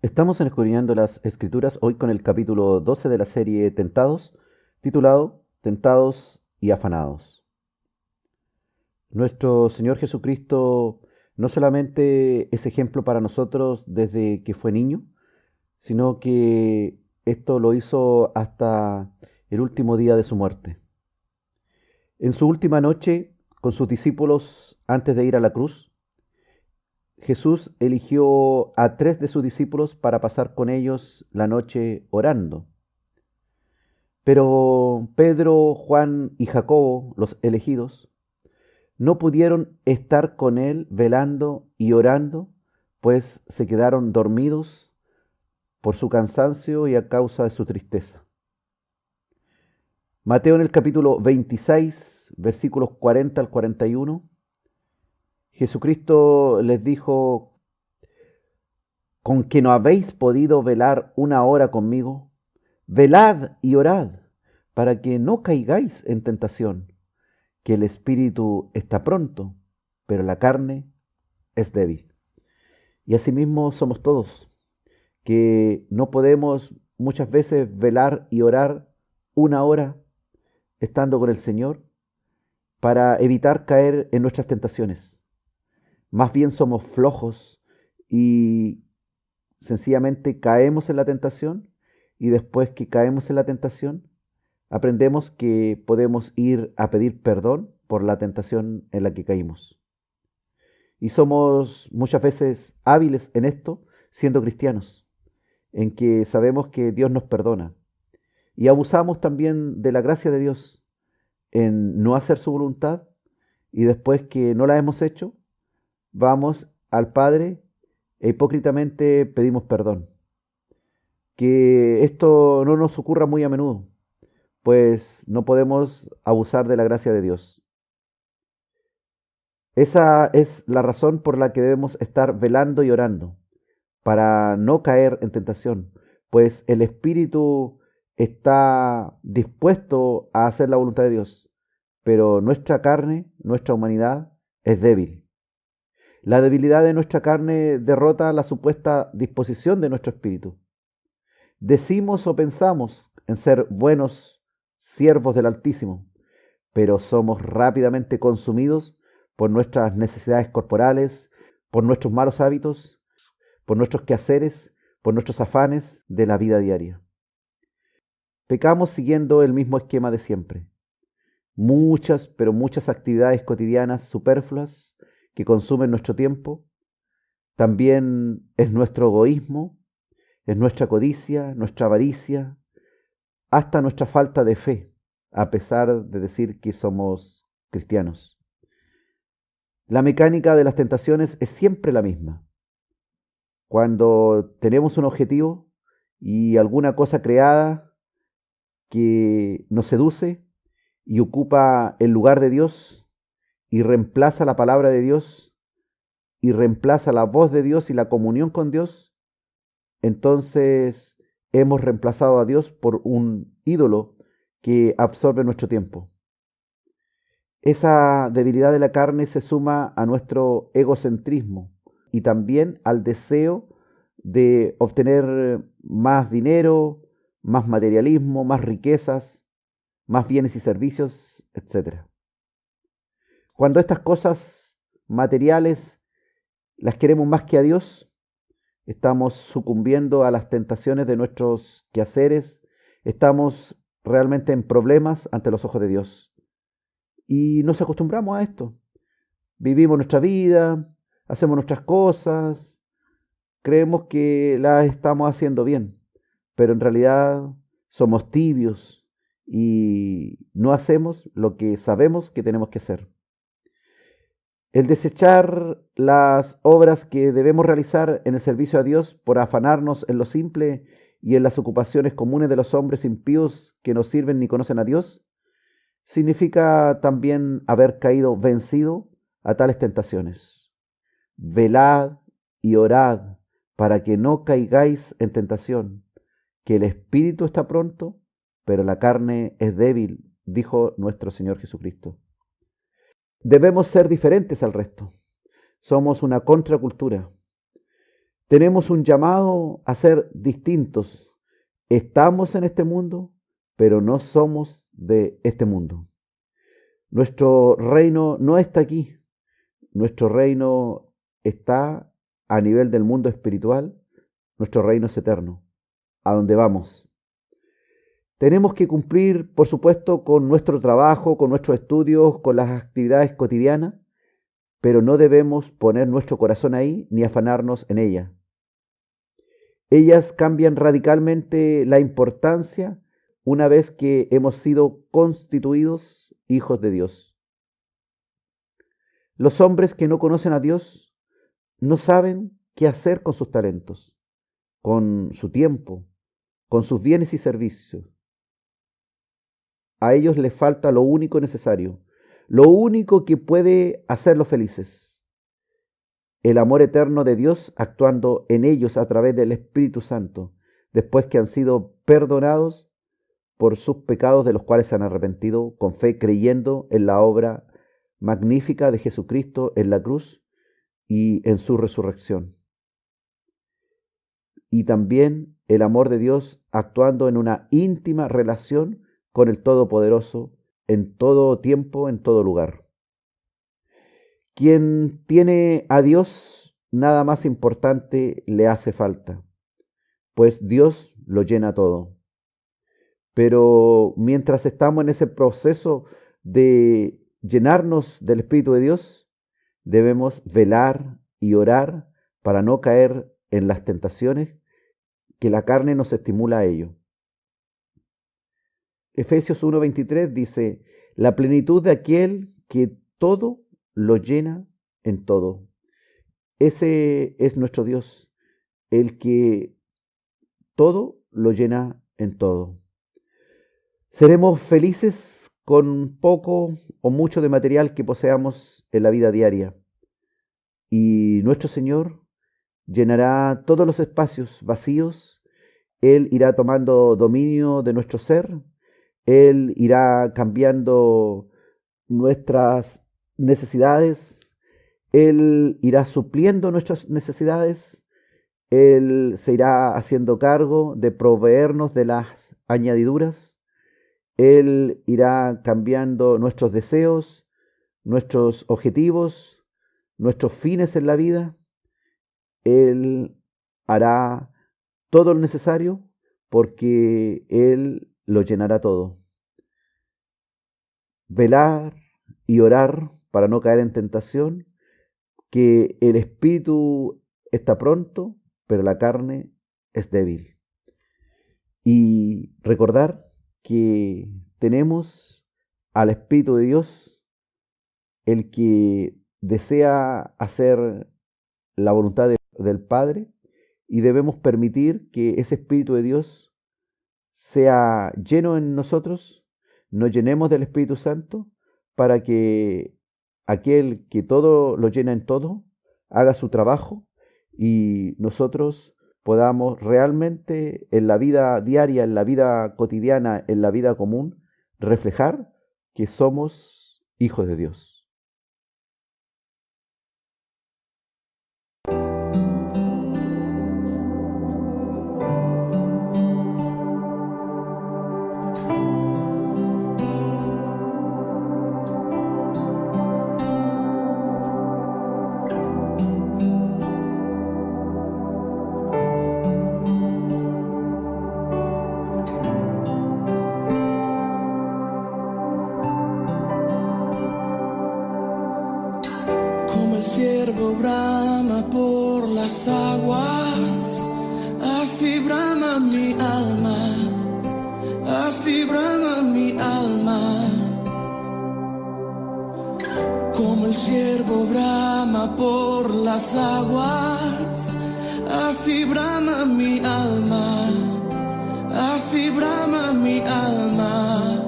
Estamos escudriñando las Escrituras hoy con el capítulo 12 de la serie Tentados, titulado Tentados y Afanados. Nuestro Señor Jesucristo no solamente es ejemplo para nosotros desde que fue niño, sino que esto lo hizo hasta el último día de su muerte. En su última noche, con sus discípulos, antes de ir a la cruz, Jesús eligió a 3 de sus discípulos para pasar con ellos la noche orando. Pero Pedro, Juan y Jacobo, los elegidos, no pudieron estar con él velando y orando, pues se quedaron dormidos por su cansancio y a causa de su tristeza. Mateo en el capítulo 26, versículos 40 al 41, Jesucristo les dijo: ¿con que no habéis podido velar una hora conmigo? Velad y orad, para que no caigáis en tentación, que el espíritu está pronto, pero la carne es débil. Y asimismo somos todos, que no podemos muchas veces velar y orar una hora estando con el Señor para evitar caer en nuestras tentaciones. Más bien somos flojos y sencillamente caemos en la tentación, y después que caemos en la tentación, aprendemos que podemos ir a pedir perdón por la tentación en la que caímos. Y somos muchas veces hábiles en esto siendo cristianos, en que sabemos que Dios nos perdona. Y abusamos también de la gracia de Dios en no hacer su voluntad, y después que no la hemos hecho, vamos al Padre e hipócritamente pedimos perdón. Que esto no nos ocurra muy a menudo, pues no podemos abusar de la gracia de Dios. Esa es la razón por la que debemos estar velando y orando, para no caer en tentación, pues el Espíritu está dispuesto a hacer la voluntad de Dios, pero nuestra carne, nuestra humanidad, es débil. La debilidad de nuestra carne derrota la supuesta disposición de nuestro espíritu. Decimos o pensamos en ser buenos siervos del Altísimo, pero somos rápidamente consumidos por nuestras necesidades corporales, por nuestros malos hábitos, por nuestros quehaceres, por nuestros afanes de la vida diaria. Pecamos siguiendo el mismo esquema de siempre. Muchas, pero muchas actividades cotidianas superfluas que consumen nuestro tiempo. También es nuestro egoísmo, es nuestra codicia, nuestra avaricia, hasta nuestra falta de fe, a pesar de decir que somos cristianos. La mecánica de las tentaciones es siempre la misma. Cuando tenemos un objetivo y alguna cosa creada que nos seduce y ocupa el lugar de Dios, y reemplaza la palabra de Dios, y reemplaza la voz de Dios y la comunión con Dios, entonces hemos reemplazado a Dios por un ídolo que absorbe nuestro tiempo. Esa debilidad de la carne se suma a nuestro egocentrismo y también al deseo de obtener más dinero, más materialismo, más riquezas, más bienes y servicios, etc. Cuando estas cosas materiales las queremos más que a Dios, estamos sucumbiendo a las tentaciones de nuestros quehaceres, estamos realmente en problemas ante los ojos de Dios. Y nos acostumbramos a esto. Vivimos nuestra vida, hacemos nuestras cosas, creemos que las estamos haciendo bien, pero en realidad somos tibios y no hacemos lo que sabemos que tenemos que hacer. El desechar las obras que debemos realizar en el servicio a Dios por afanarnos en lo simple y en las ocupaciones comunes de los hombres impíos que no sirven ni conocen a Dios, significa también haber caído vencido a tales tentaciones. Velad y orad para que no caigáis en tentación, que el espíritu está pronto, pero la carne es débil, dijo nuestro Señor Jesucristo. Debemos ser diferentes al resto. Somos una contracultura. Tenemos un llamado a ser distintos. Estamos en este mundo, pero no somos de este mundo. Nuestro reino no está aquí. Nuestro reino está a nivel del mundo espiritual. Nuestro reino es eterno, a donde vamos. Tenemos que cumplir, por supuesto, con nuestro trabajo, con nuestros estudios, con las actividades cotidianas, pero no debemos poner nuestro corazón ahí ni afanarnos en ella. Ellas cambian radicalmente la importancia una vez que hemos sido constituidos hijos de Dios. Los hombres que no conocen a Dios no saben qué hacer con sus talentos, con su tiempo, con sus bienes y servicios. A ellos les falta lo único necesario, lo único que puede hacerlos felices: el amor eterno de Dios actuando en ellos a través del Espíritu Santo, después que han sido perdonados por sus pecados de los cuales se han arrepentido con fe, creyendo en la obra magnífica de Jesucristo en la cruz y en su resurrección. Y también el amor de Dios actuando en una íntima relación con el Todopoderoso en todo tiempo, en todo lugar. Quien tiene a Dios, nada más importante le hace falta, pues Dios lo llena todo. Pero mientras estamos en ese proceso de llenarnos del Espíritu de Dios, debemos velar y orar para no caer en las tentaciones que la carne nos estimula a ello. Efesios 1:23 dice: la plenitud de aquel que todo lo llena en todo. Ese es nuestro Dios, el que todo lo llena en todo. Seremos felices con poco o mucho de material que poseamos en la vida diaria. Y nuestro Señor llenará todos los espacios vacíos. Él irá tomando dominio de nuestro ser. Él irá cambiando nuestras necesidades. Él irá supliendo nuestras necesidades. Él se irá haciendo cargo de proveernos de las añadiduras. Él irá cambiando nuestros deseos, nuestros objetivos, nuestros fines en la vida. Él hará todo lo necesario porque Él lo llenará todo. Velar y orar para no caer en tentación, que el espíritu está pronto, pero la carne es débil. Y recordar que tenemos al Espíritu de Dios, el que desea hacer la voluntad del Padre, y debemos permitir que ese Espíritu de Dios sea lleno en nosotros, nos llenemos del Espíritu Santo, para que aquel que todo lo llena en todo, haga su trabajo y nosotros podamos realmente en la vida diaria, en la vida cotidiana, en la vida común, reflejar que somos hijos de Dios. Siervo brama por las aguas, así brama mi alma, así brama mi alma. Como el siervo brama por las aguas, así brama mi alma, así brama mi alma.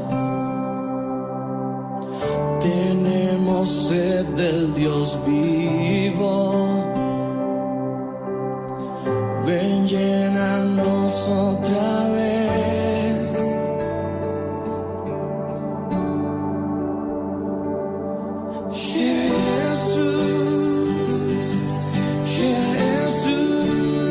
Tenemos sed del Dios vivo, ven llénanos otra vez. Jesús, Jesús.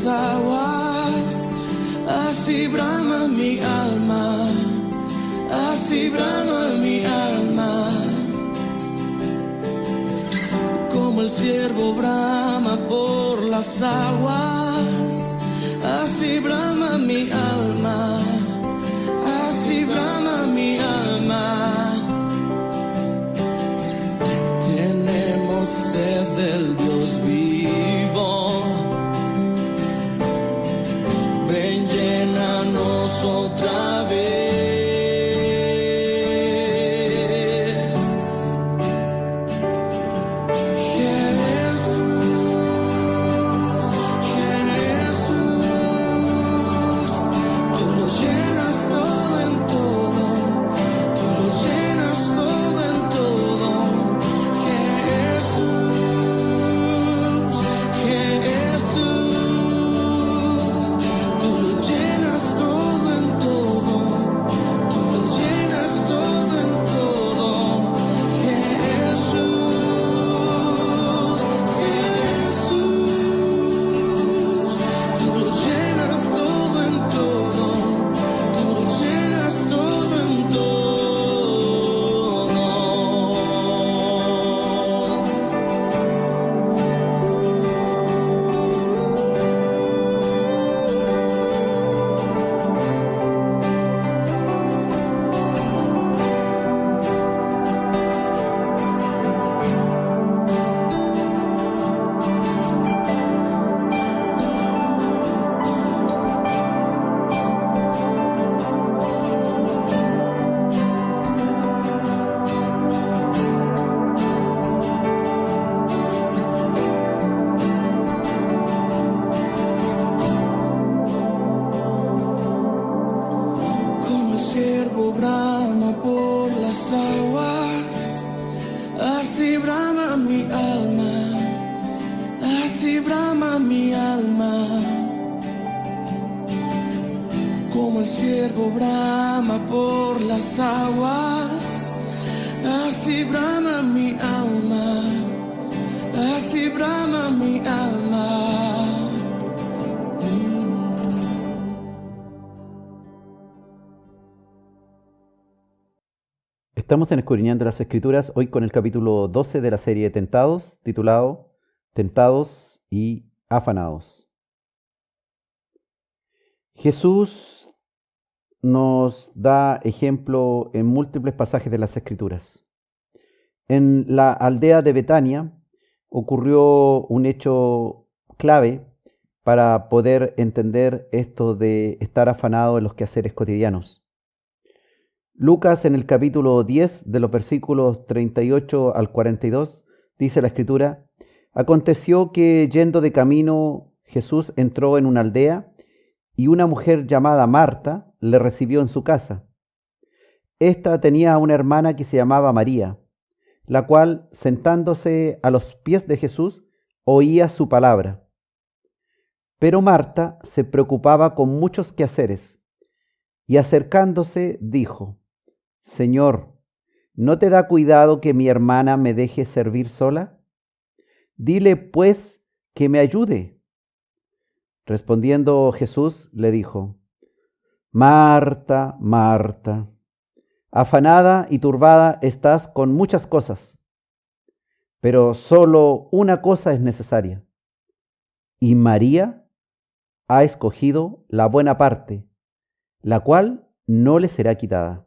las aguas, así brama mi alma, así brama mi alma. Como el ciervo brama por las aguas, así brama mi alma, así brama mi alma. Tenemos sed del Dios vivo, ven llénanos otra vez. Como el ciervo brama por las aguas, así brama mi alma, así brama mi alma. Estamos en Escudriñando las Escrituras, hoy con el capítulo 12 de la serie Tentados, titulado Tentados y Afanados. Jesús nos da ejemplo en múltiples pasajes de las Escrituras. En la aldea de Betania ocurrió un hecho clave para poder entender esto de estar afanado en los quehaceres cotidianos. Lucas, en el capítulo 10 de los versículos 38 al 42, dice la Escritura: aconteció que yendo de camino Jesús entró en una aldea y una mujer llamada Marta le recibió en su casa. Esta tenía una hermana que se llamaba María, la cual, sentándose a los pies de Jesús, oía su palabra. Pero Marta se preocupaba con muchos quehaceres, y acercándose dijo: Señor, ¿no te da cuidado que mi hermana me deje servir sola? Dile, pues, que me ayude. Respondiendo Jesús le dijo: Marta, Marta, afanada y turbada estás con muchas cosas, pero solo una cosa es necesaria, y María ha escogido la buena parte, la cual no le será quitada.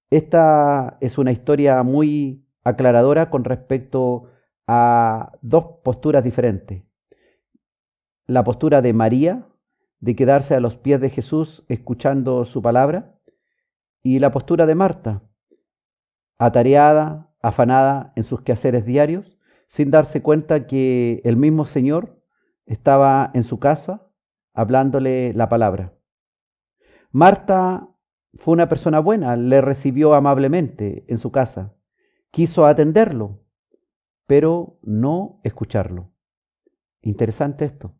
Esta es una historia muy aclaradora con respecto a dos posturas diferentes. La postura de María, de quedarse a los pies de Jesús escuchando su palabra, y la postura de Marta, atareada, afanada en sus quehaceres diarios, sin darse cuenta que el mismo Señor estaba en su casa hablándole la palabra. Marta fue una persona buena, le recibió amablemente en su casa, quiso atenderlo, pero no escucharlo. Interesante esto.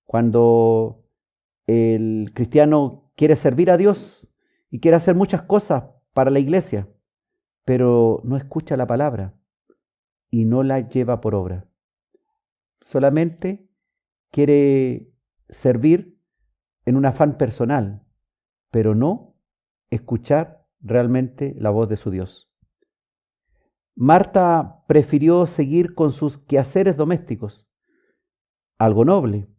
Cuando el cristiano quiere servir a Dios y quiere hacer muchas cosas para la iglesia, pero no escucha la palabra y no la lleva por obra. Solamente quiere servir en un afán personal, pero no escuchar realmente la voz de su Dios. Marta prefirió seguir con sus quehaceres domésticos, algo noble,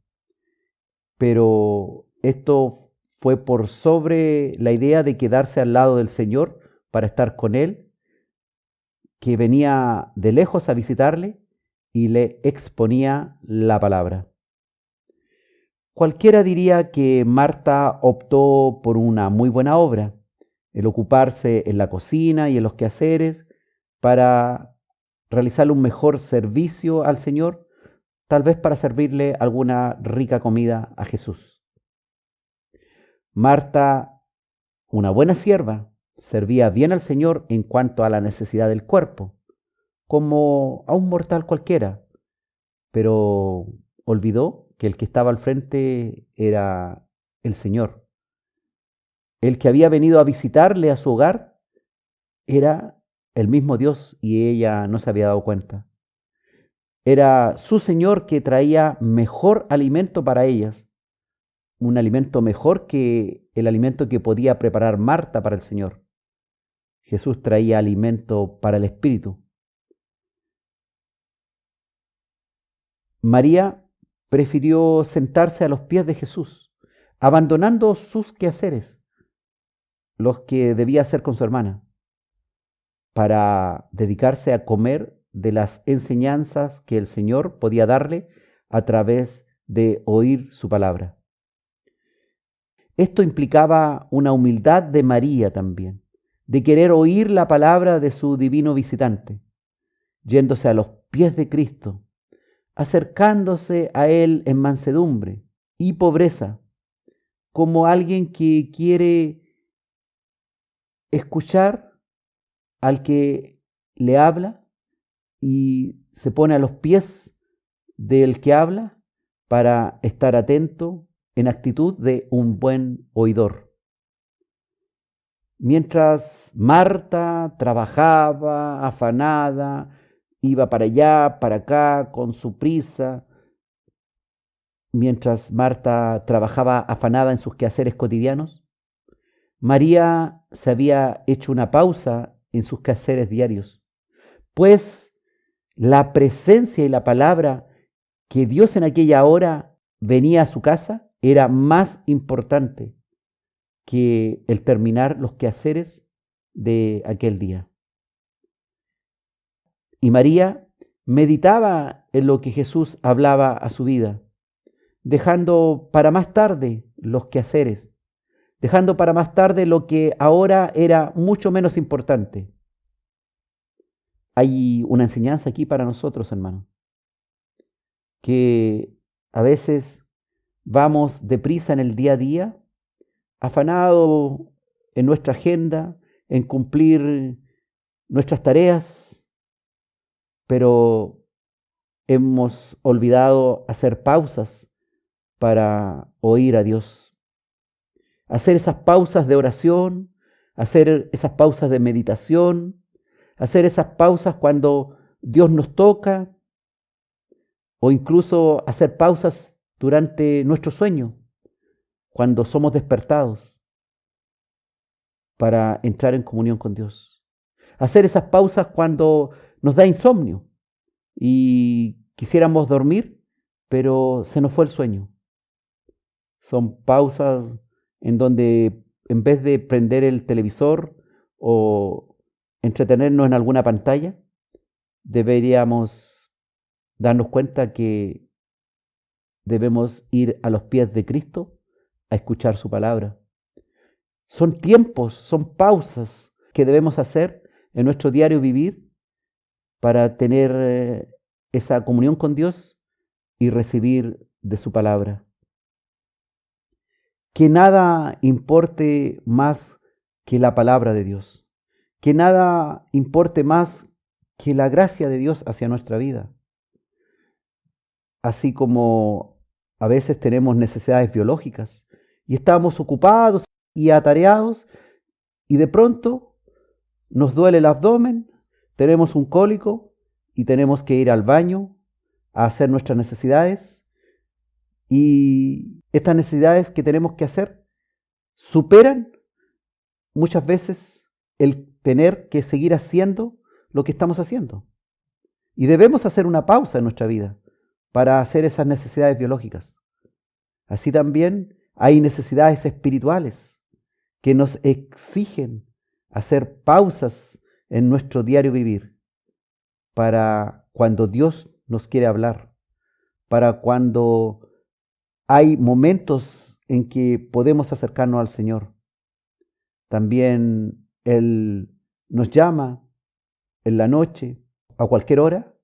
pero esto fue por sobre la idea de quedarse al lado del Señor para estar con Él, que venía de lejos a visitarle y le exponía la palabra. Cualquiera diría que Marta optó por una muy buena obra, el ocuparse en la cocina y en los quehaceres para realizarle un mejor servicio al Señor, tal vez para servirle alguna rica comida a Jesús. Marta, una buena sierva, servía bien al Señor en cuanto a la necesidad del cuerpo, como a un mortal cualquiera, pero olvidó que el que estaba al frente era el Señor. El que había venido a visitarle a su hogar era el mismo Dios y ella no se había dado cuenta. Era su Señor que traía mejor alimento para ellas, un alimento mejor que el alimento que podía preparar Marta para el Señor. Jesús traía alimento para el espíritu. María prefirió sentarse a los pies de Jesús, abandonando sus quehaceres, los que debía hacer con su hermana, para dedicarse a comer de las enseñanzas que el Señor podía darle a través de oír su palabra. Esto implicaba una humildad de María también, de querer oír la palabra de su divino visitante, yéndose a los pies de Cristo, acercándose a Él en mansedumbre y pobreza, como alguien que quiere escuchar al que le habla y se pone a los pies del que habla para estar atento en actitud de un buen oidor. Mientras Marta trabajaba afanada, iba para allá, para acá, con su prisa, mientras Marta trabajaba afanada en sus quehaceres cotidianos, María se había hecho una pausa en sus quehaceres diarios, pues la presencia y la palabra que Dios en aquella hora venía a su casa era más importante que el terminar los quehaceres de aquel día. Y María meditaba en lo que Jesús hablaba a su vida, dejando para más tarde los quehaceres, dejando para más tarde lo que ahora era mucho menos importante. Hay una enseñanza aquí para nosotros, hermanos, que a veces vamos deprisa en el día a día, afanado en nuestra agenda, en cumplir nuestras tareas, pero hemos olvidado hacer pausas para oír a Dios. Hacer esas pausas de oración, hacer esas pausas de meditación, hacer esas pausas cuando Dios nos toca, o incluso hacer pausas durante nuestro sueño, cuando somos despertados para entrar en comunión con Dios. Hacer esas pausas cuando nos da insomnio y quisiéramos dormir, pero se nos fue el sueño. Son pausas en donde en vez de prender el televisor o entretenernos en alguna pantalla, deberíamos darnos cuenta que debemos ir a los pies de Cristo a escuchar su palabra. Son tiempos, son pausas que debemos hacer en nuestro diario vivir para tener esa comunión con Dios y recibir de su palabra. Que nada importe más que la palabra de Dios. Que nada importe más que la gracia de Dios hacia nuestra vida. Así como a veces tenemos necesidades biológicas y estamos ocupados y atareados y de pronto nos duele el abdomen, tenemos un cólico y tenemos que ir al baño a hacer nuestras necesidades Y estas necesidades que tenemos que hacer superan muchas veces el tener que seguir haciendo lo que estamos haciendo. Y debemos hacer una pausa en nuestra vida para hacer esas necesidades biológicas. Así también hay necesidades espirituales que nos exigen hacer pausas en nuestro diario vivir para cuando Dios nos quiere hablar, para cuando hay momentos en que podemos acercarnos al Señor. También Él nos llama en la noche, a cualquier hora,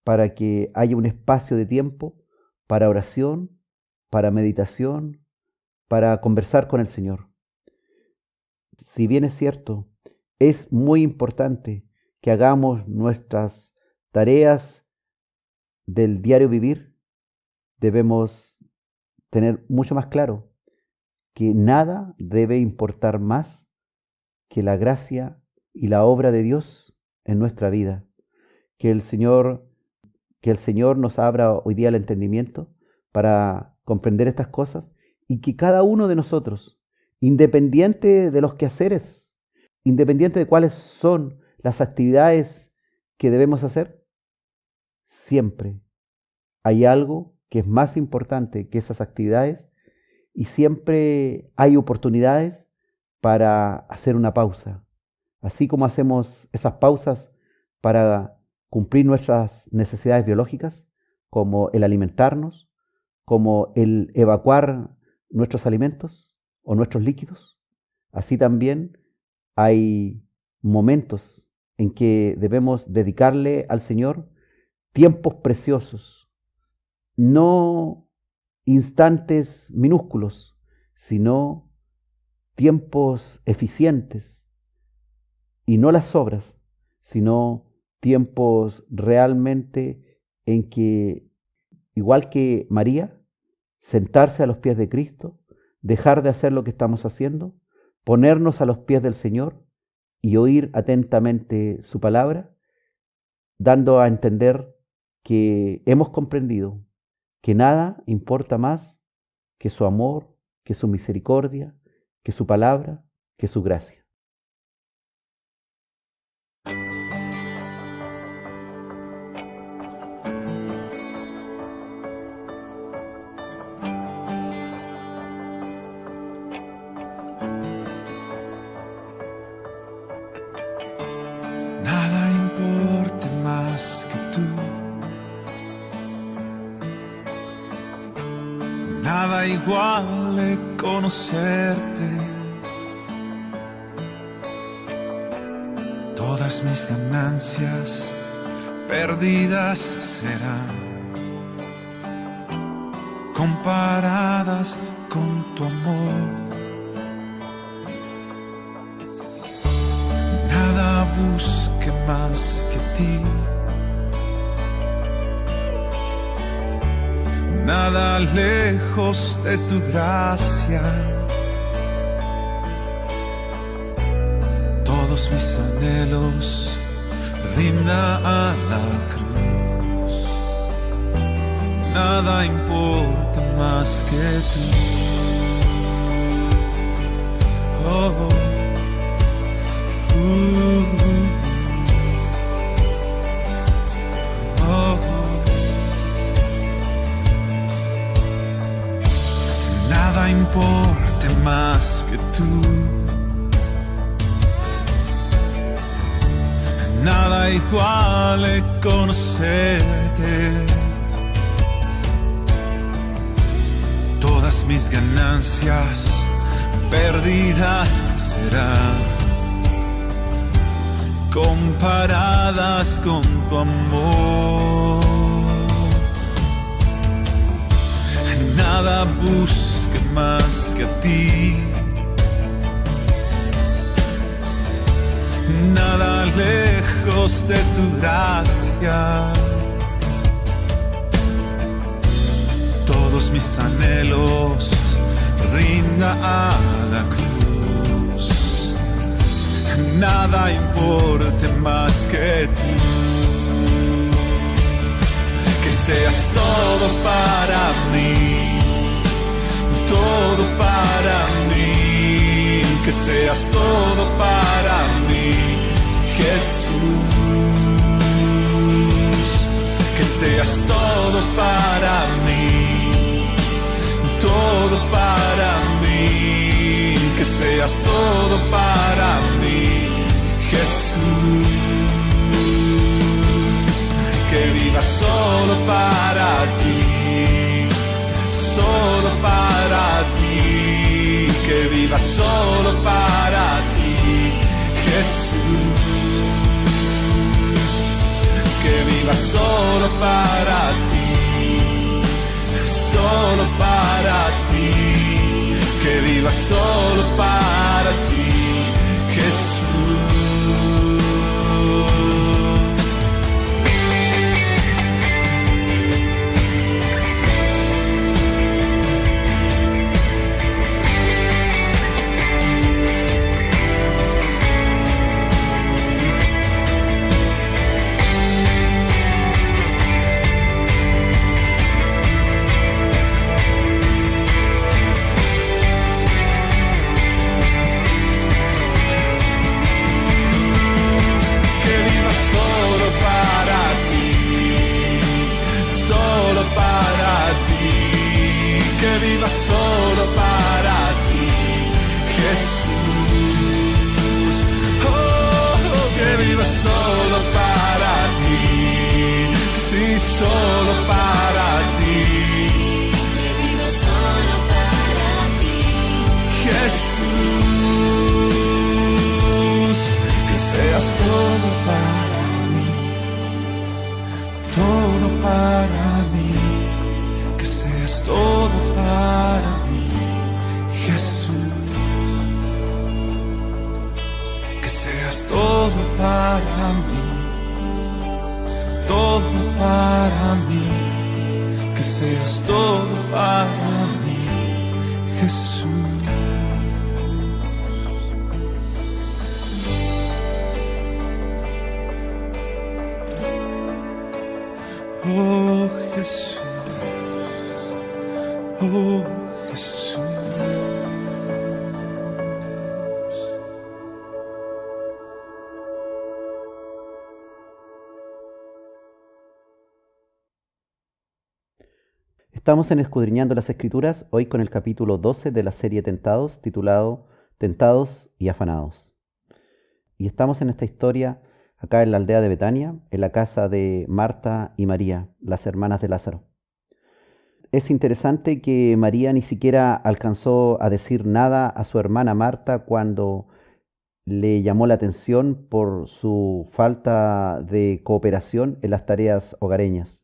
para que haya un espacio de tiempo para oración, para meditación, para conversar con el Señor. Si bien es cierto, es muy importante que hagamos nuestras tareas del diario vivir, debemos tener mucho más claro que nada debe importar más que la gracia y la obra de Dios en nuestra vida. Que el Señor nos abra hoy día el entendimiento para comprender estas cosas y que cada uno de nosotros, independiente de los quehaceres, independiente de cuáles son las actividades que debemos hacer, siempre hay algo que es más importante que esas actividades y siempre hay oportunidades para hacer una pausa. Así como hacemos esas pausas para cumplir nuestras necesidades biológicas, como el alimentarnos, como el evacuar nuestros alimentos o nuestros líquidos, así también hay momentos en que debemos dedicarle al Señor tiempos preciosos, no instantes minúsculos, sino tiempos eficientes, y no las obras, sino tiempos realmente en que, igual que María, sentarse a los pies de Cristo, dejar de hacer lo que estamos haciendo, ponernos a los pies del Señor y oír atentamente su palabra, dando a entender que hemos comprendido que nada importa más que su amor, que su misericordia, que su palabra, que su gracia. Nada importa más que tú. Nada iguale conocerte. Todas mis ganancias perdidas serán comparadas con tu amor. Nada busque más que ti. Nada lejos de tu gracia. Todos mis anhelos rinda a la cruz. Nada importa más que tú. Oh, Nada importe más que tú. Nada iguale conocerte. Todas mis ganancias perdidas serán comparadas con tu amor. Nada busque más que a ti. Nada lejos de tu gracia. Todos mis anhelos rinda a la cruz. Nada importe más que tú. Que seas todo para mí, todo para mí, que seas todo para mí, Jesús, que seas todo para mí, todo para mí, que seas todo para mí, Jesús, que viva solo para ti, solo para ti, que viva solo para ti, Jesús, que viva solo para ti, solo para ti, que viva solo para ti, Jesús. Solo para ti, Jesús, oh, que viva solo para ti, sí, solo para ti, que viva solo para ti, Jesús, que seas todo para mí, todo para mí, que seas todo para mí, Jesús, que seas todo para mí, todo para mí, que seas todo para mí, Jesús. Oh, Jesús. Oh, Jesús. Estamos en Escudriñando las Escrituras, hoy con el capítulo 12 de la serie Tentados, titulado Tentados y Afanados. Y estamos en esta historia acá en la aldea de Betania, en la casa de Marta y María, las hermanas de Lázaro. Es interesante que María ni siquiera alcanzó a decir nada a su hermana Marta cuando le llamó la atención por su falta de cooperación en las tareas hogareñas.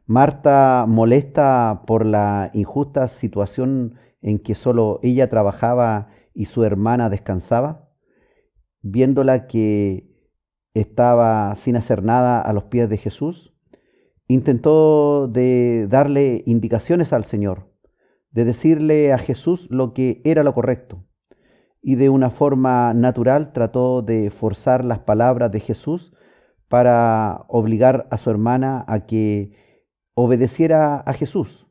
Marta, molesta por la injusta situación en que solo ella trabajaba y su hermana descansaba, viéndola que estaba sin hacer nada a los pies de Jesús, intentó de darle indicaciones al Señor, de decirle a Jesús lo que era lo correcto, y de una forma natural trató de forzar las palabras de Jesús para obligar a su hermana a que obedeciera a Jesús.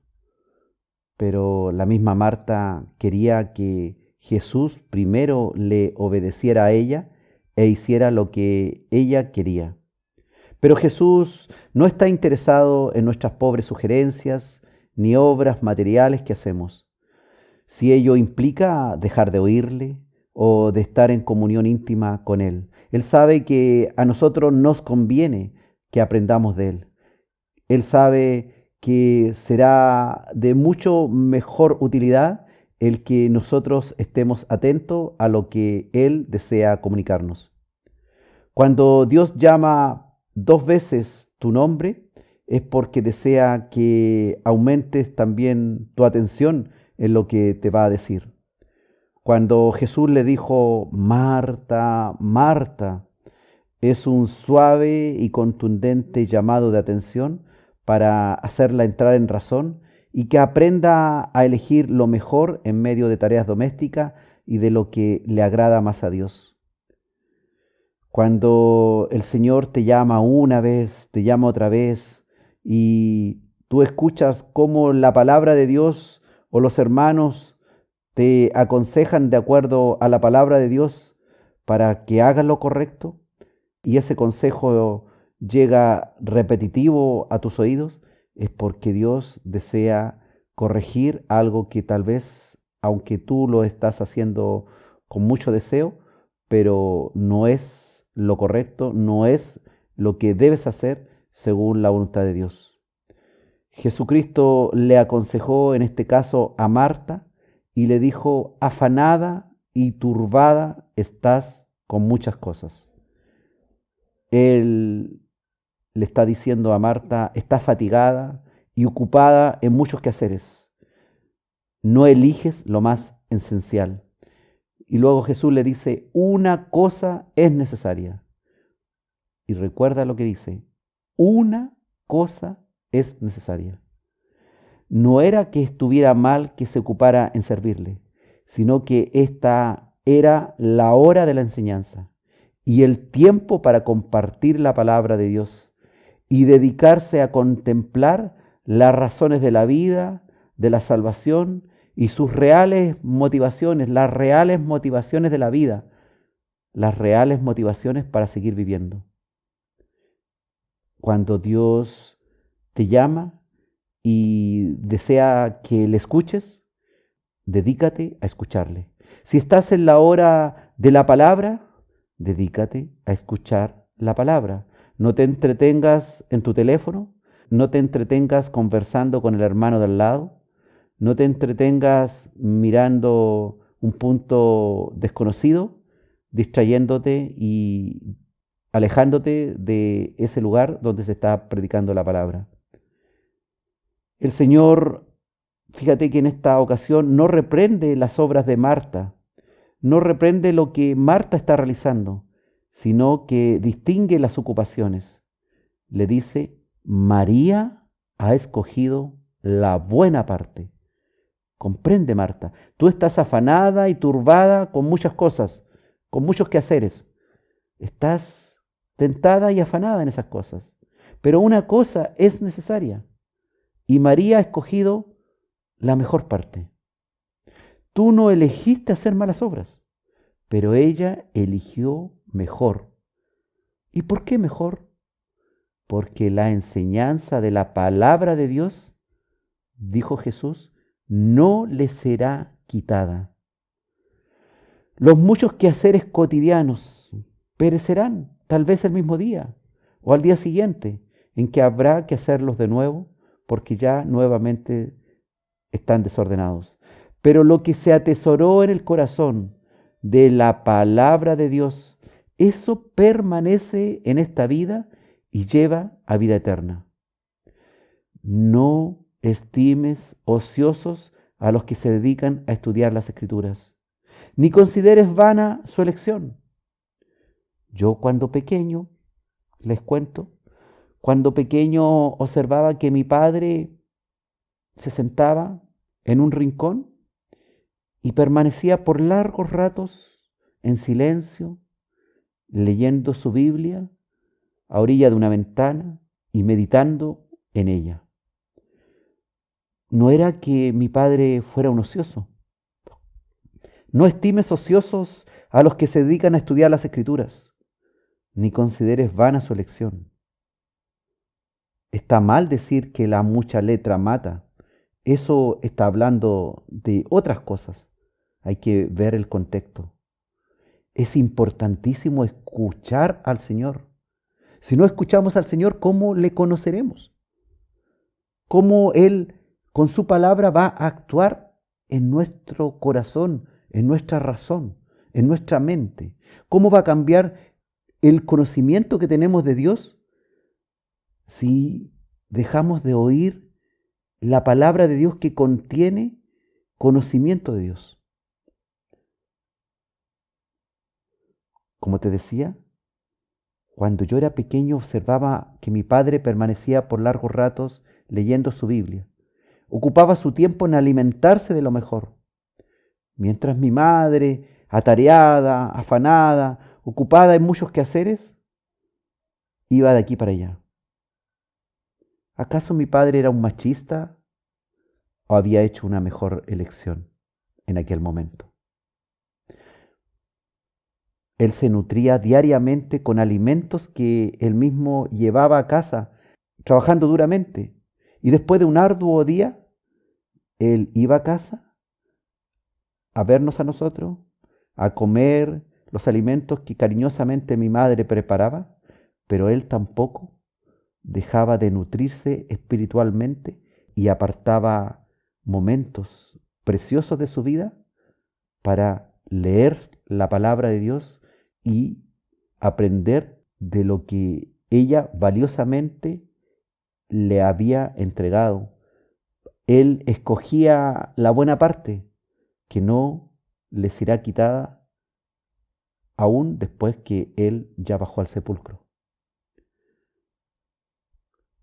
Pero la misma Marta quería que Jesús primero le obedeciera a ella e hiciera lo que ella quería. Pero Jesús no está interesado en nuestras pobres sugerencias ni obras materiales que hacemos. Si ello implica dejar de oírle o de estar en comunión íntima con Él, Él sabe que a nosotros nos conviene que aprendamos de Él. Él sabe que será de mucho mejor utilidad el que nosotros estemos atentos a lo que Él desea comunicarnos. Cuando Dios llama 2 veces tu nombre, es porque desea que aumentes también tu atención en lo que te va a decir. Cuando Jesús le dijo, Marta, Marta, es un suave y contundente llamado de atención para hacerla entrar en razón y que aprenda a elegir lo mejor en medio de tareas domésticas y de lo que le agrada más a Dios. Cuando el Señor te llama una vez, te llama otra vez y tú escuchas cómo la palabra de Dios o los hermanos te aconsejan de acuerdo a la palabra de Dios para que hagas lo correcto, y ese consejo llega repetitivo a tus oídos, es porque Dios desea corregir algo que tal vez, aunque tú lo estás haciendo con mucho deseo, pero no es lo correcto, no es lo que debes hacer según la voluntad de Dios. Jesucristo le aconsejó en este caso a Marta y le dijo: afanada y turbada estás con muchas cosas. Él le está diciendo a Marta: estás fatigada y ocupada en muchos quehaceres. No eliges lo más esencial. Y luego Jesús le dice: una cosa es necesaria. Y recuerda lo que dice: una cosa es necesaria. No era que estuviera mal que se ocupara en servirle, sino que esta era la hora de la enseñanza y el tiempo para compartir la palabra de Dios y dedicarse a contemplar las razones de la vida, de la salvación y sus reales motivaciones, las reales motivaciones de la vida, las reales motivaciones para seguir viviendo. Cuando Dios te llama y desea que le escuches, dedícate a escucharle. Si estás en la hora de la palabra, dedícate a escuchar la palabra. No te entretengas en tu teléfono, no te entretengas conversando con el hermano de al lado, no te entretengas mirando un punto desconocido, distrayéndote y alejándote de ese lugar donde se está predicando la palabra. El Señor, fíjate que en esta ocasión no reprende las obras de Marta, no reprende lo que Marta está realizando, sino que distingue las ocupaciones. Le dice: María ha escogido la buena parte. Comprende, Marta, tú estás afanada y turbada con muchas cosas, con muchos quehaceres. Estás tentada y afanada en esas cosas, pero una cosa es necesaria. Y María ha escogido la mejor parte. Tú no elegiste hacer malas obras, pero ella eligió mejor. ¿Y por qué mejor? Porque la enseñanza de la palabra de Dios, dijo Jesús, no le será quitada. Los muchos quehaceres cotidianos perecerán, tal vez el mismo día o al día siguiente, en que habrá que hacerlos de nuevo, porque ya nuevamente están desordenados. Pero lo que se atesoró en el corazón de la palabra de Dios, eso permanece en esta vida y lleva a vida eterna. No estimes ociosos a los que se dedican a estudiar las Escrituras, ni consideres vana su elección. Yo cuando pequeño, les cuento, cuando pequeño observaba que mi padre se sentaba en un rincón y permanecía por largos ratos en silencio, leyendo su Biblia a orilla de una ventana y meditando en ella. No era que mi padre fuera un ocioso. No estimes ociosos a los que se dedican a estudiar las Escrituras, ni consideres vana su elección. Está mal decir que la mucha letra mata. Eso está hablando de otras cosas. Hay que ver el contexto. Es importantísimo escuchar al Señor. Si no escuchamos al Señor, ¿cómo le conoceremos? ¿Cómo Él con su palabra va a actuar en nuestro corazón, en nuestra razón, en nuestra mente? ¿Cómo va a cambiar el conocimiento que tenemos de Dios si dejamos de oír la palabra de Dios que contiene conocimiento de Dios? Como te decía, cuando yo era pequeño observaba que mi padre permanecía por largos ratos leyendo su Biblia. Ocupaba su tiempo en alimentarse de lo mejor, mientras mi madre, atareada, afanada, ocupada en muchos quehaceres, iba de aquí para allá. ¿Acaso mi padre era un machista o había hecho una mejor elección en aquel momento? Él se nutría diariamente con alimentos que él mismo llevaba a casa, trabajando duramente. Y después de un arduo día, él iba a casa a vernos a nosotros, a comer los alimentos que cariñosamente mi madre preparaba, pero él tampoco dejaba de nutrirse espiritualmente y apartaba momentos preciosos de su vida para leer la palabra de Dios y aprender de lo que ella valiosamente le había entregado. Él escogía la buena parte que no le será quitada aún después que él ya bajó al sepulcro.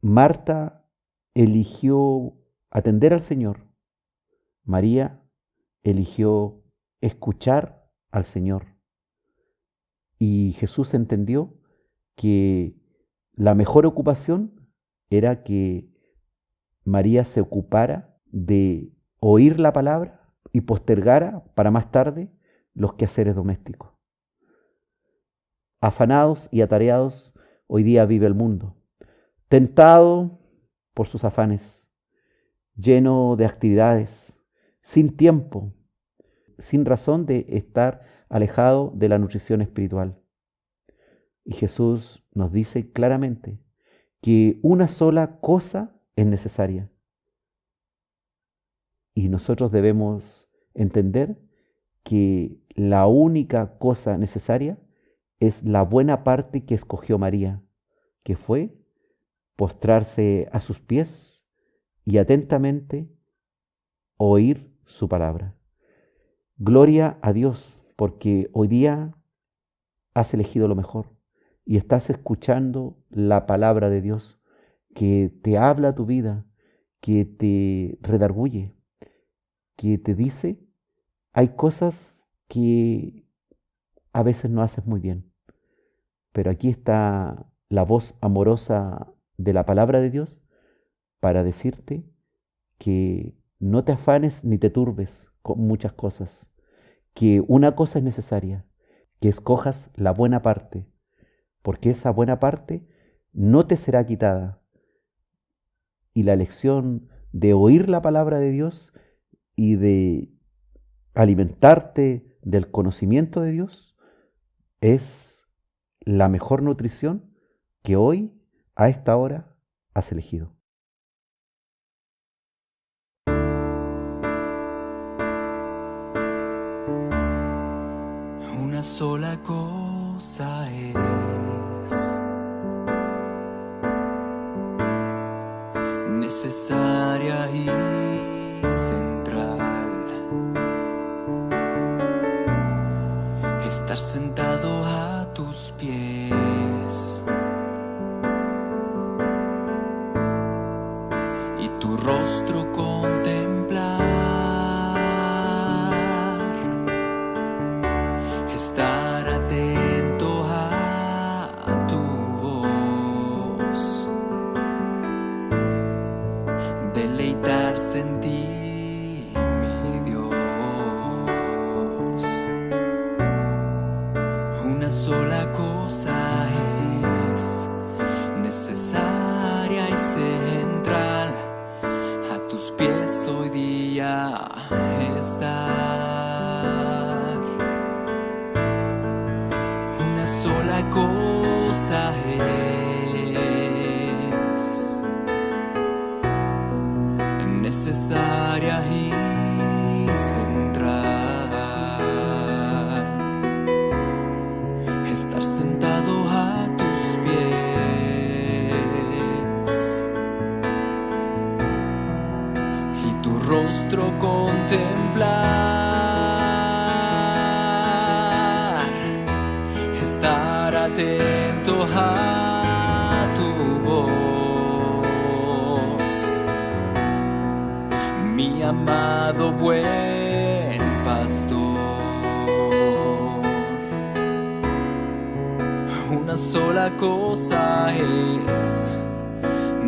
Marta eligió atender al Señor. María eligió escuchar al Señor. Y Jesús entendió que la mejor ocupación era que María se ocupara de oír la palabra y postergara para más tarde los quehaceres domésticos. Afanados y atareados, hoy día vive el mundo, tentado por sus afanes, lleno de actividades, sin tiempo, sin razón de estar alejado de la nutrición espiritual. Y Jesús nos dice claramente que una sola cosa es necesaria. Y nosotros debemos entender que la única cosa necesaria es la buena parte que escogió María, que fue postrarse a sus pies y atentamente oír su palabra. Gloria a Dios, porque hoy día has elegido lo mejor y estás escuchando la palabra de Dios que te habla a tu vida, que te redarguye, que te dice, hay cosas que a veces no haces muy bien, pero aquí está la voz amorosa de la palabra de Dios para decirte que no te afanes ni te turbes con muchas cosas, que una cosa es necesaria, que escojas la buena parte, porque esa buena parte no te será quitada. Y la elección de oír la palabra de Dios y de alimentarte del conocimiento de Dios es la mejor nutrición que hoy, a esta hora, has elegido. Una sola cosa es necesaria y central: estar sentado a tus pies y tu rostro contemplar, estar atento a tu voz, deleitarse en ti, mi Dios. Una sola cosa es necesaria y central: a tus pies hoy día estar. Una sola cosa es necesaria y central: estar sentado a tus pies y tu rostro contemplar, estar atento a tu voz, mi amado buen pastor. Una sola cosa es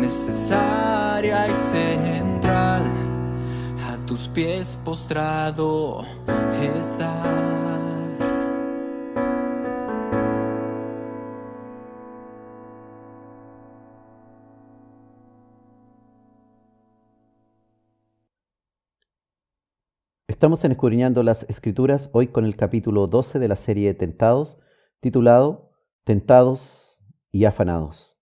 necesaria y central, a tus pies postrado estar. Estamos en Escudriñando las Escrituras, hoy con el capítulo 12 de la serie Tentados, titulado Tentados y Afanados.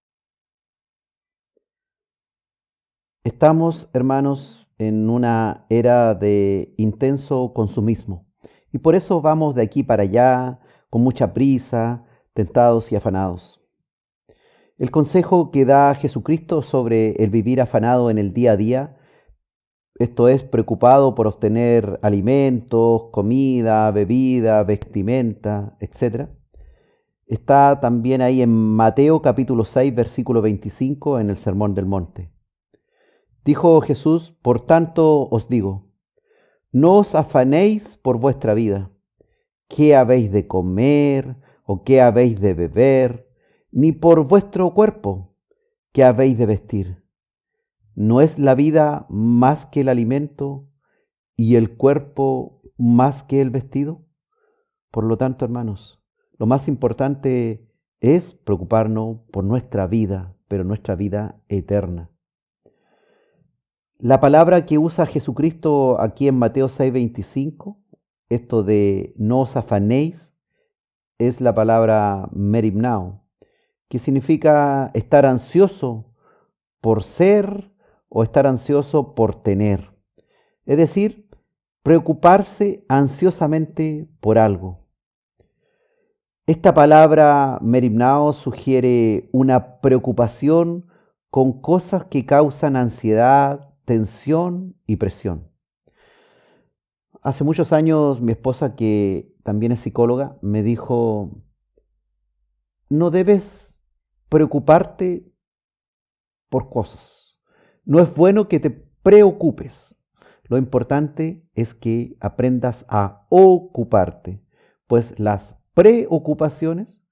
Estamos, hermanos, en una era de intenso consumismo y por eso vamos de aquí para allá con mucha prisa, tentados y afanados. El consejo que da Jesucristo sobre el vivir afanado en el día a día, esto es, preocupado por obtener alimentos, comida, bebida, vestimenta, etc., está también ahí en Mateo capítulo 6, versículo 25, en el Sermón del Monte. Dijo Jesús: por tanto os digo, no os afanéis por vuestra vida, qué habéis de comer o qué habéis de beber, ni por vuestro cuerpo, qué habéis de vestir. ¿No es la vida más que el alimento y el cuerpo más que el vestido? Por lo tanto, hermanos, lo más importante es preocuparnos por nuestra vida, pero nuestra vida eterna. La palabra que usa Jesucristo aquí en Mateo 6:25, esto de no os afanéis, es la palabra merimnao, que significa estar ansioso por ser o estar ansioso por tener. Es decir, preocuparse ansiosamente por algo. Esta palabra merimnao sugiere una preocupación con cosas que causan ansiedad, tensión y presión. Hace muchos años mi esposa, que también es psicóloga, me dijo: no debes preocuparte por cosas. No es bueno que te preocupes. Lo importante es que aprendas a ocuparte, pues las preocupaciones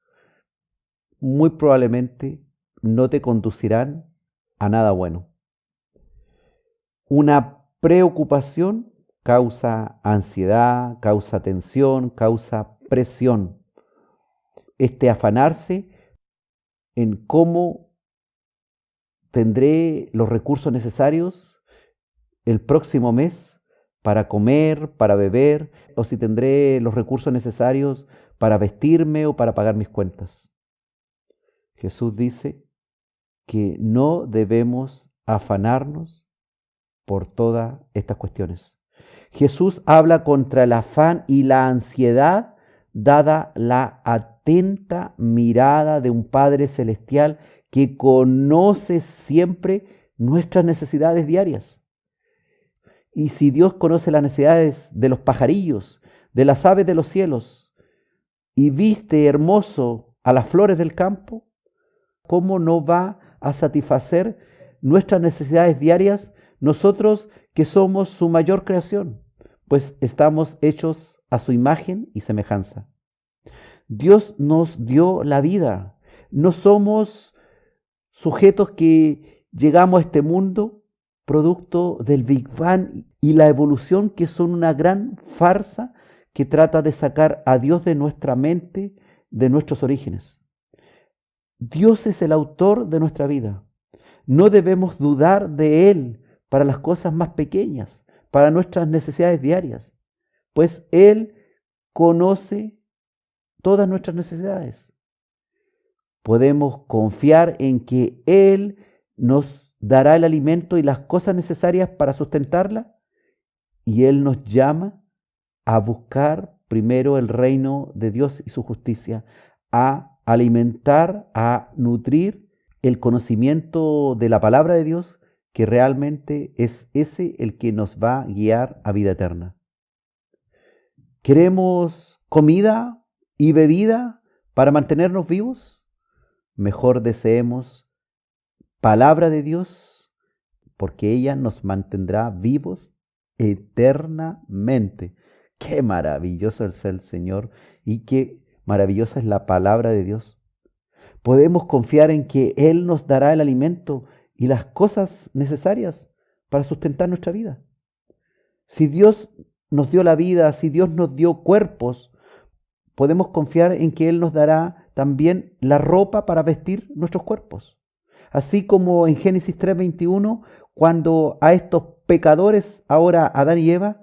muy probablemente no te conducirán a nada bueno. Una preocupación causa ansiedad, causa tensión, causa presión. Este afanarse en cómo tendré los recursos necesarios el próximo mes para comer, para beber, o si tendré los recursos necesarios para vestirme o para pagar mis cuentas. Jesús dice que no debemos afanarnos por todas estas cuestiones. Jesús habla contra el afán y la ansiedad, dada la atenta mirada de un Padre Celestial que conoce siempre nuestras necesidades diarias. Y si Dios conoce las necesidades de los pajarillos, de las aves de los cielos, y viste hermoso a las flores del campo, ¿cómo no va a satisfacer nuestras necesidades diarias nosotros que somos su mayor creación? Pues estamos hechos a su imagen y semejanza. Dios nos dio la vida. No somos sujetos que llegamos a este mundo producto del Big Bang y la evolución, que son una gran farsa que trata de sacar a Dios de nuestra mente, de nuestros orígenes. Dios es el autor de nuestra vida. No debemos dudar de Él para las cosas más pequeñas, para nuestras necesidades diarias, pues Él conoce todas nuestras necesidades. Podemos confiar en que Él nos dará el alimento y las cosas necesarias para sustentarla, y Él nos llama a buscar primero el reino de Dios y su justicia, a alimentar, a nutrir el conocimiento de la palabra de Dios, que realmente es ese el que nos va a guiar a vida eterna. ¿Queremos comida y bebida para mantenernos vivos? Mejor deseemos palabra de Dios, porque ella nos mantendrá vivos eternamente. Qué maravilloso es el Señor y qué maravillosa es la palabra de Dios. Podemos confiar en que Él nos dará el alimento y las cosas necesarias para sustentar nuestra vida. Si Dios nos dio la vida, si Dios nos dio cuerpos, podemos confiar en que Él nos dará también la ropa para vestir nuestros cuerpos. Así como en Génesis 3:21, cuando a estos pecadores, ahora Adán y Eva,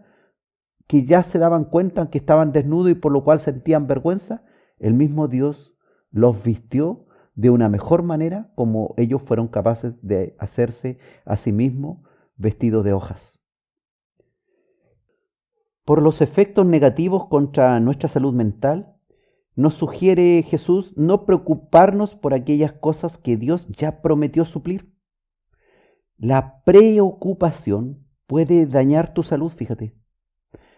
que ya se daban cuenta que estaban desnudos y por lo cual sentían vergüenza, el mismo Dios los vistió de una mejor manera como ellos fueron capaces de hacerse a sí mismos vestidos de hojas. Por los efectos negativos contra nuestra salud mental, nos sugiere Jesús no preocuparnos por aquellas cosas que Dios ya prometió suplir. La preocupación puede dañar tu salud, fíjate.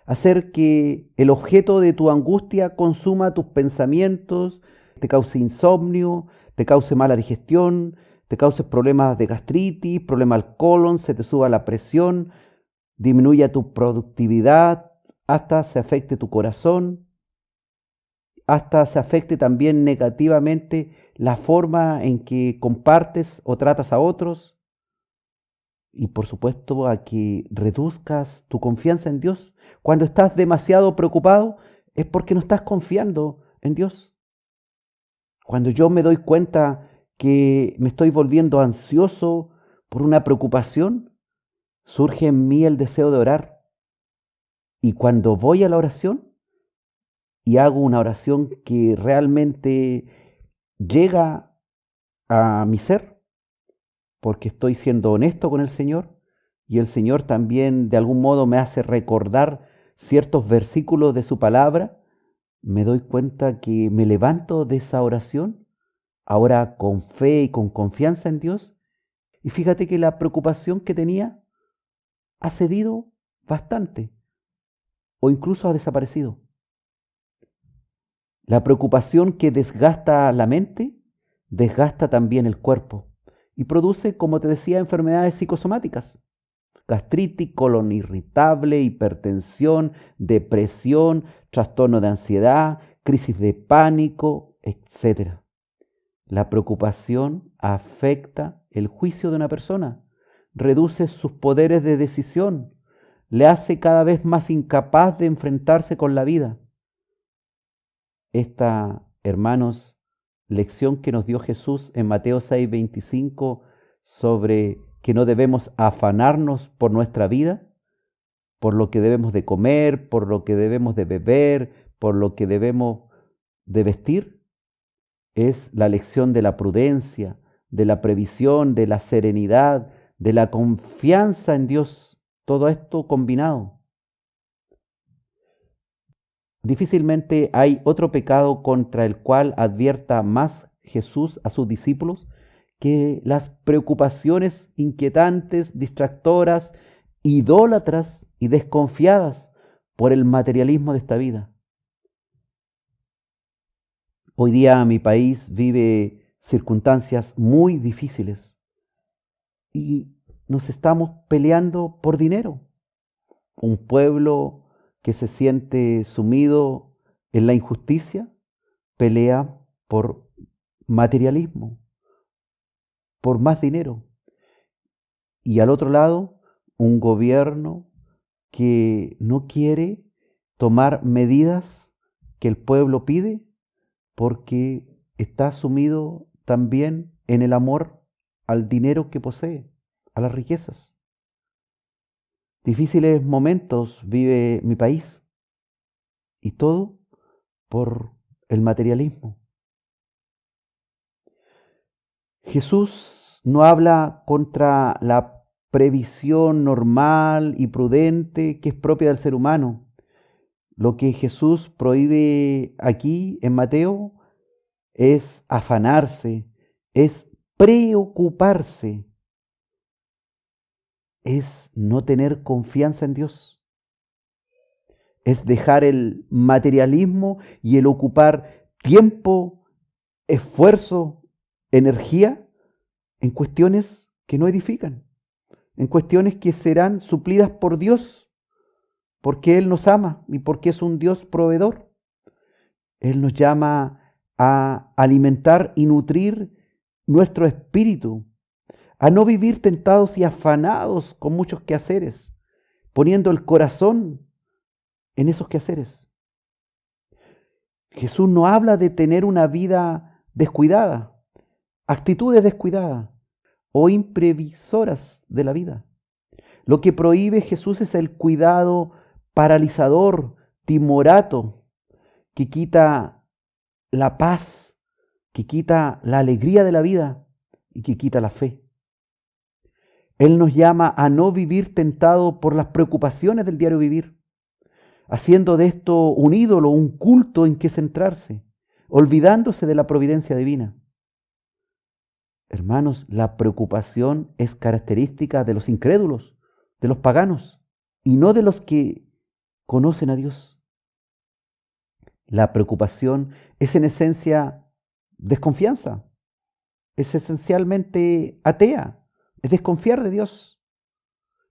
Hacer que el objeto de tu angustia consuma tus pensamientos, te cause insomnio, te cause mala digestión, te cause problemas de gastritis, problemas al colon, se te suba la presión, disminuya tu productividad, hasta se afecte tu corazón, hasta se afecte también negativamente la forma en que compartes o tratas a otros y por supuesto a que reduzcas tu confianza en Dios. Cuando estás demasiado preocupado es porque no estás confiando en Dios. Cuando yo me doy cuenta que me estoy volviendo ansioso por una preocupación, surge en mí el deseo de orar. Y cuando voy a la oración y hago una oración que realmente llega a mi ser, porque estoy siendo honesto con el Señor, y el Señor también de algún modo me hace recordar ciertos versículos de su palabra, me doy cuenta que me levanto de esa oración, ahora con fe y con confianza en Dios, y fíjate que la preocupación que tenía ha cedido bastante, o incluso ha desaparecido. La preocupación que desgasta la mente, desgasta también el cuerpo y produce, como te decía, enfermedades psicosomáticas. Gastritis, colon irritable, hipertensión, depresión, trastorno de ansiedad, crisis de pánico, etc. La preocupación afecta el juicio de una persona, reduce sus poderes de decisión, le hace cada vez más incapaz de enfrentarse con la vida. Esta, hermanos, lección que nos dio Jesús en Mateo 6:25 sobre que no debemos afanarnos por nuestra vida, por lo que debemos de comer, por lo que debemos de beber, por lo que debemos de vestir, es la lección de la prudencia, de la previsión, de la serenidad, de la confianza en Dios. Todo esto combinado. Difícilmente hay otro pecado contra el cual advierta más Jesús a sus discípulos que las preocupaciones inquietantes, distractoras, idólatras y desconfiadas por el materialismo de esta vida. Hoy día mi país vive circunstancias muy difíciles y nos estamos peleando por dinero. Un pueblo que se siente sumido en la injusticia pelea por materialismo, por más dinero. Y al otro lado, un gobierno que no quiere tomar medidas que el pueblo pide porque está sumido también en el amor al dinero que posee, a las riquezas. Difíciles momentos vive mi país y todo por el materialismo. Jesús no habla contra la previsión normal y prudente que es propia del ser humano. Lo que Jesús prohíbe aquí en Mateo es afanarse, es preocuparse, es no tener confianza en Dios, es dejar el materialismo y el ocupar tiempo, esfuerzo, energía en cuestiones que no edifican, en cuestiones que serán suplidas por Dios, porque Él nos ama y porque es un Dios proveedor. Él nos llama a alimentar y nutrir nuestro espíritu, a no vivir tentados y afanados con muchos quehaceres, poniendo el corazón en esos quehaceres. Jesús no habla de tener una vida descuidada, actitudes descuidadas o imprevisoras de la vida. Lo que prohíbe Jesús es el cuidado paralizador, timorato, que quita la paz, que quita la alegría de la vida y que quita la fe. Él nos llama a no vivir tentado por las preocupaciones del diario vivir, haciendo de esto un ídolo, un culto en que centrarse, olvidándose de la providencia divina. Hermanos, la preocupación es característica de los incrédulos, de los paganos, y no de los que conocen a Dios. La preocupación es en esencia desconfianza, es esencialmente atea, es desconfiar de Dios.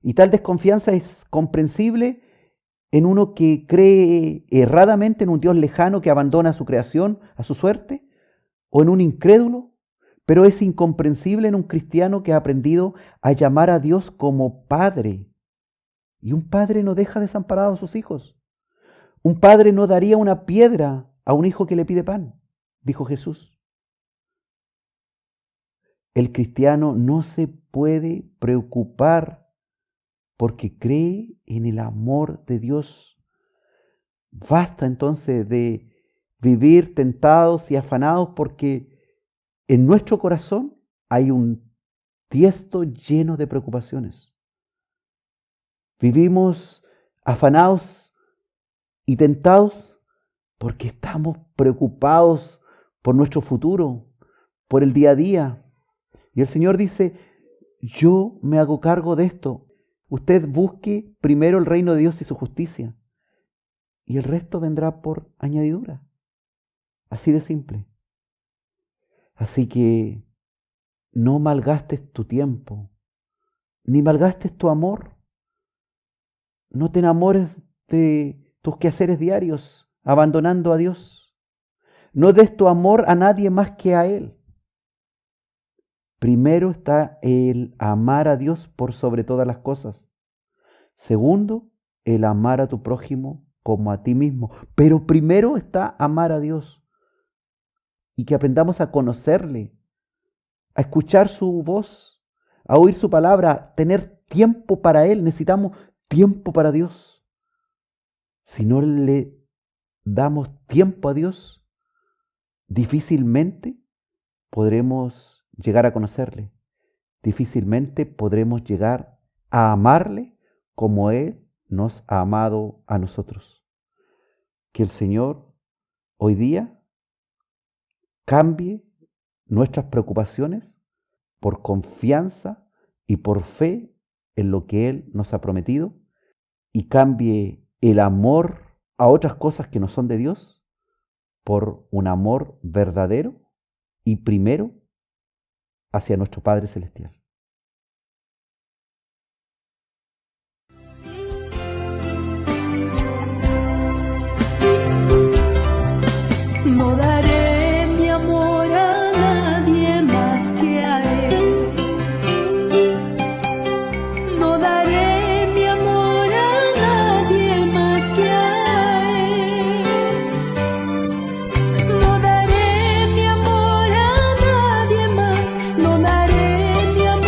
Y tal desconfianza es comprensible en uno que cree erradamente en un Dios lejano que abandona a su creación, a su suerte, o en un incrédulo, pero es incomprensible en un cristiano que ha aprendido a llamar a Dios como Padre. Y un padre no deja desamparados a sus hijos. Un padre no daría una piedra a un hijo que le pide pan, dijo Jesús. El cristiano no se puede preocupar porque cree en el amor de Dios. Basta entonces de vivir tentados y afanados porque en nuestro corazón hay un tiesto lleno de preocupaciones. Vivimos afanados y tentados porque estamos preocupados por nuestro futuro, por el día a día. Y el Señor dice, yo me hago cargo de esto. Usted busque primero el reino de Dios y su justicia, y el resto vendrá por añadidura. Así de simple. Así que no malgastes tu tiempo, ni malgastes tu amor. No te enamores de tus quehaceres diarios, abandonando a Dios. No des tu amor a nadie más que a Él. Primero está el amar a Dios por sobre todas las cosas. Segundo, el amar a tu prójimo como a ti mismo. Pero primero está amar a Dios. Y que aprendamos a conocerle, a escuchar su voz, a oír su palabra, a tener tiempo para Él. Necesitamos tiempo para Dios. Si no le damos tiempo a Dios, difícilmente podremos llegar a conocerle. Difícilmente podremos llegar a amarle como Él nos ha amado a nosotros. Que el Señor hoy día cambie nuestras preocupaciones por confianza y por fe en lo que Él nos ha prometido, y cambie el amor a otras cosas que no son de Dios por un amor verdadero y primero hacia nuestro Padre Celestial. No daré mi amor a nadie más que a Él. No daré mi amor a nadie más que a Él. No daré mi amor a nadie más. No daré mi amor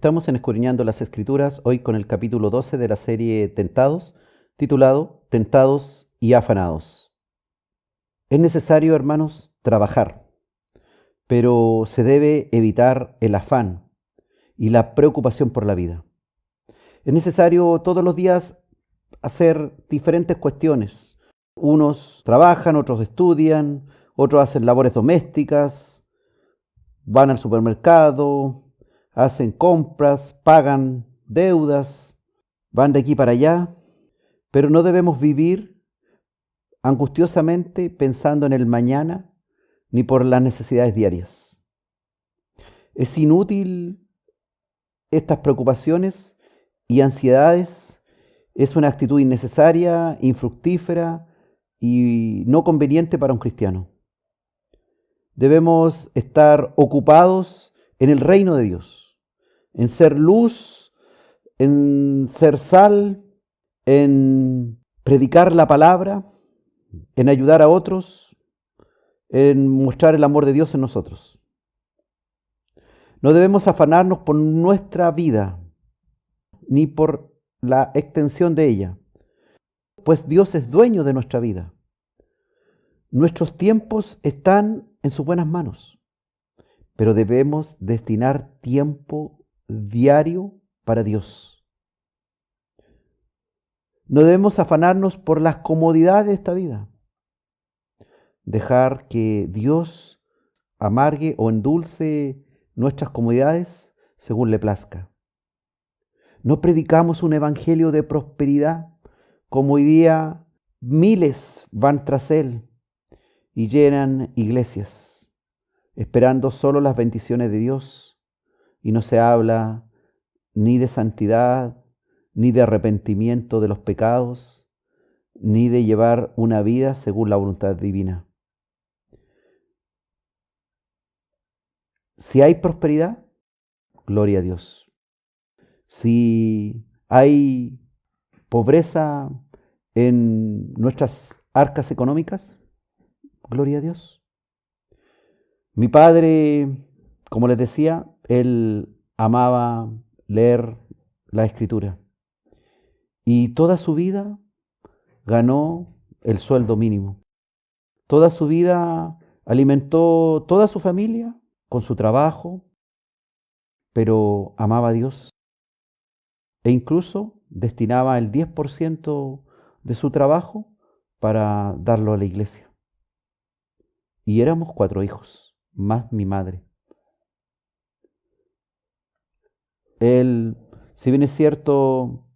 Estamos en Escudriñando las Escrituras, hoy con el capítulo 12 de la serie Tentados, titulado Tentados y Afanados. Es necesario, hermanos, trabajar, pero se debe evitar el afán y la preocupación por la vida. Es necesario todos los días hacer diferentes cuestiones. Unos trabajan, otros estudian, otros hacen labores domésticas, van al supermercado, hacen compras, pagan deudas, van de aquí para allá, pero no debemos vivir angustiosamente pensando en el mañana ni por las necesidades diarias. Es inútil estas preocupaciones y ansiedades, es una actitud innecesaria, infructífera y no conveniente para un cristiano. Debemos estar ocupados en el reino de Dios, en ser luz, en ser sal, en predicar la palabra, en ayudar a otros, en mostrar el amor de Dios en nosotros. No debemos afanarnos por nuestra vida, ni por la extensión de ella, pues Dios es dueño de nuestra vida. Nuestros tiempos están en sus buenas manos, pero debemos destinar tiempo diario para Dios. No debemos afanarnos por las comodidades de esta vida. Dejar que Dios amargue o endulce nuestras comodidades según le plazca. No predicamos un evangelio de prosperidad como hoy día miles van tras él y llenan iglesias, esperando solo las bendiciones de Dios, y no se habla ni de santidad, ni de arrepentimiento de los pecados, ni de llevar una vida según la voluntad divina. Si hay prosperidad, gloria a Dios. Si hay pobreza en nuestras arcas económicas, gloria a Dios. Mi padre, como les decía, él amaba leer la Escritura y toda su vida ganó el sueldo mínimo. Toda su vida alimentó toda su familia con su trabajo, pero amaba a Dios e incluso destinaba el 10% de su trabajo para darlo a la iglesia. Y éramos 4 hijos, más mi madre. Él, si bien es cierto,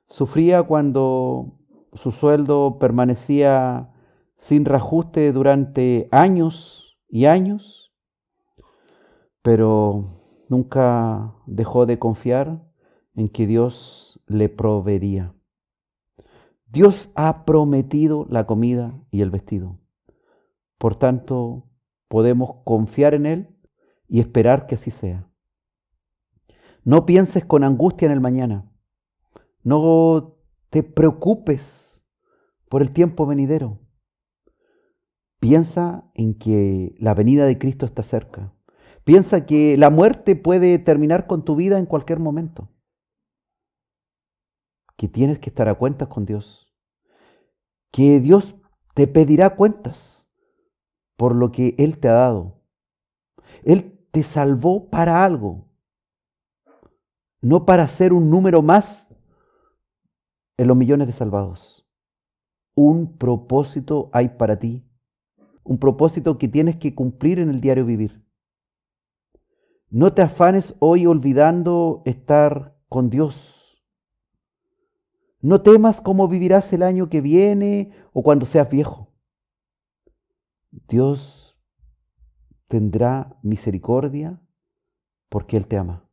sufría cuando su sueldo permanecía sin reajuste durante años y años, pero nunca dejó de confiar en que Dios le proveería. Dios ha prometido la comida y el vestido. Por tanto, podemos confiar en Él y esperar que así sea. No pienses con angustia en el mañana. No te preocupes por el tiempo venidero. Piensa en que la venida de Cristo está cerca. Piensa que la muerte puede terminar con tu vida en cualquier momento. Que tienes que estar a cuentas con Dios. Que Dios te pedirá cuentas por lo que Él te ha dado. Él te salvó para algo, no para ser un número más en los millones de salvados. Un propósito hay para ti, un propósito que tienes que cumplir en el diario vivir. No te afanes hoy olvidando estar con Dios. No temas cómo vivirás el año que viene o cuando seas viejo. Dios tendrá misericordia porque Él te ama.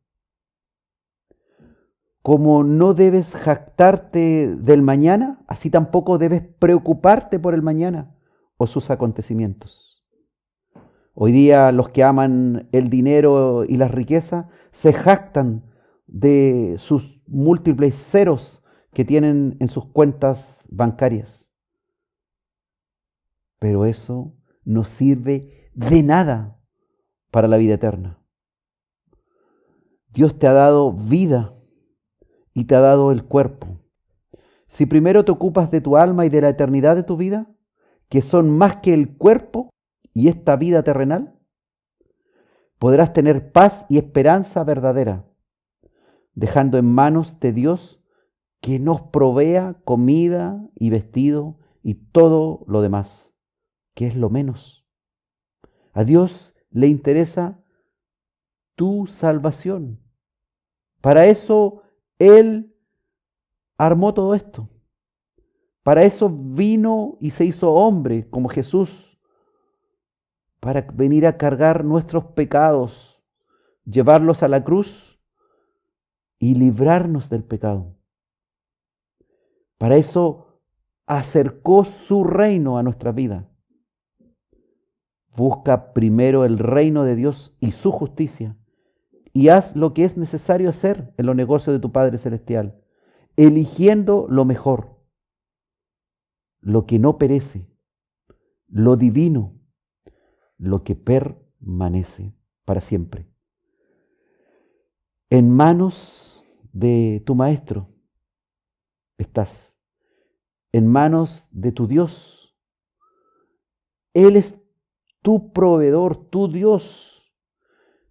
Como no debes jactarte del mañana, así tampoco debes preocuparte por el mañana o sus acontecimientos. Hoy día los que aman el dinero y las riquezas se jactan de sus múltiples ceros que tienen en sus cuentas bancarias. Pero eso no sirve de nada para la vida eterna. Dios te ha dado vida y te ha dado el cuerpo. Si primero te ocupas de tu alma y de la eternidad de tu vida, que son más que el cuerpo y esta vida terrenal, podrás tener paz y esperanza verdadera, dejando en manos de Dios que nos provea comida y vestido y todo lo demás, que es lo menos. A Dios le interesa tu salvación. Para eso Él armó todo esto. Para eso vino y se hizo hombre como Jesús, para venir a cargar nuestros pecados, llevarlos a la cruz y librarnos del pecado. Para eso acercó su reino a nuestra vida. Busca primero el reino de Dios y su justicia, y haz lo que es necesario hacer en los negocios de tu Padre Celestial, eligiendo lo mejor, lo que no perece, lo divino, lo que permanece para siempre. En manos de tu Maestro estás, en manos de tu Dios. Él es tu proveedor, tu Dios,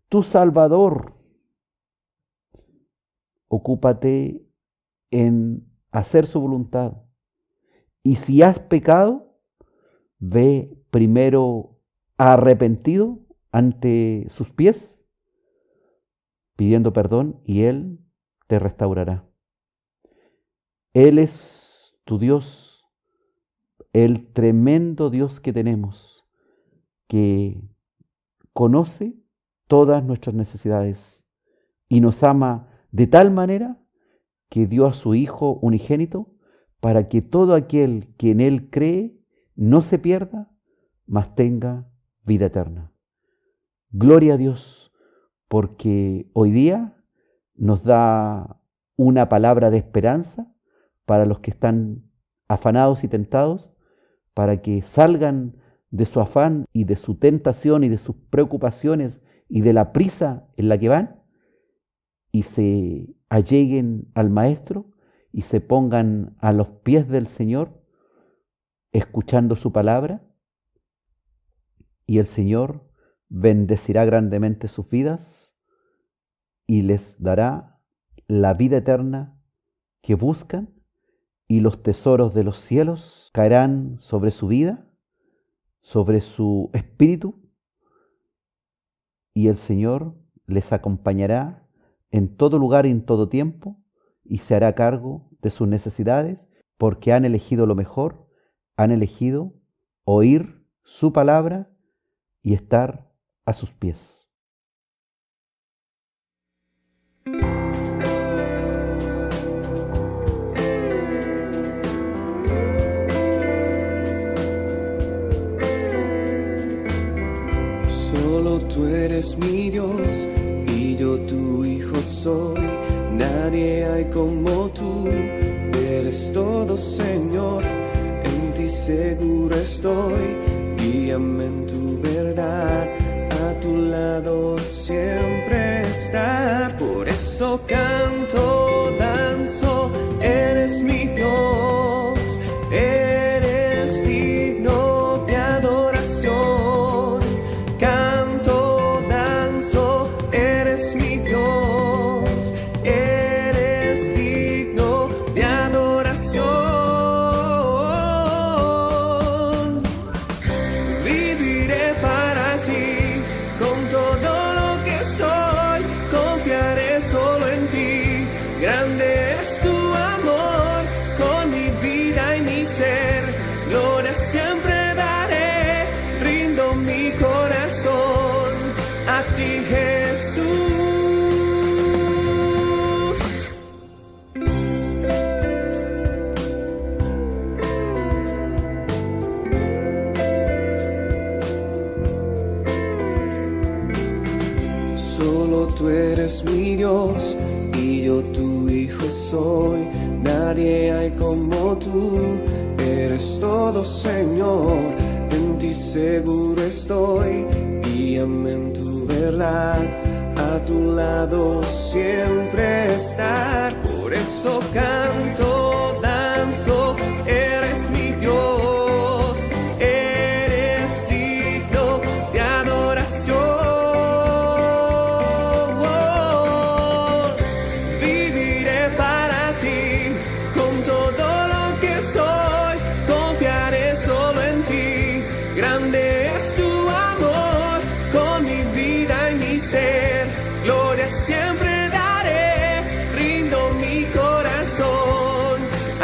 tu Salvador. Ocúpate en hacer su voluntad. Y si has pecado, ve primero arrepentido ante sus pies, pidiendo perdón, y Él te restaurará. Él es tu Dios, el tremendo Dios que tenemos, que conoce todas nuestras necesidades y nos ama de tal manera que dio a su Hijo unigénito para que todo aquel que en Él cree no se pierda, mas tenga vida eterna. Gloria a Dios, porque hoy día nos da una palabra de esperanza para los que están afanados y tentados, para que salgan de su afán y de su tentación y de sus preocupaciones y de la prisa en la que van, y se alleguen al Maestro y se pongan a los pies del Señor, escuchando su palabra, y el Señor bendecirá grandemente sus vidas y les dará la vida eterna que buscan, y los tesoros de los cielos caerán sobre su vida, sobre su espíritu, y el Señor les acompañará en todo lugar y en todo tiempo, y se hará cargo de sus necesidades, porque han elegido lo mejor, han elegido oír su palabra y estar a sus pies. Solo tú eres mi Dios y yo tu hijo soy. Nadie hay como tú, eres todo, Señor. En ti seguro estoy, guíame en tu verdad. A tu lado siempre estar. Por eso canto, danzo, eres mi Dios, eres digno de adoración. Canto, danzo, eres mi Dios, eres digno de adoración. Viviré para ti con todo lo que soy, confiaré solo en ti. Grande es tu amor, con mi vida y mi ser, gloria siempre daré, rindo mi corazón a ti, Jesús. Solo tú eres mi Dios y yo tu hijo soy. Nadie hay como tú, eres todo, Señor. En ti seguro estoy, guíame en tu verdad. a tu lado siempre estar. Por eso canto, danzo, eres mi Dios, eres digno de adoración. Viviré para ti con todo lo que soy, confiaré solo en ti. Grande es tu amor, con mi vida y mi ser, gloria siempre daré, rindo mi corazón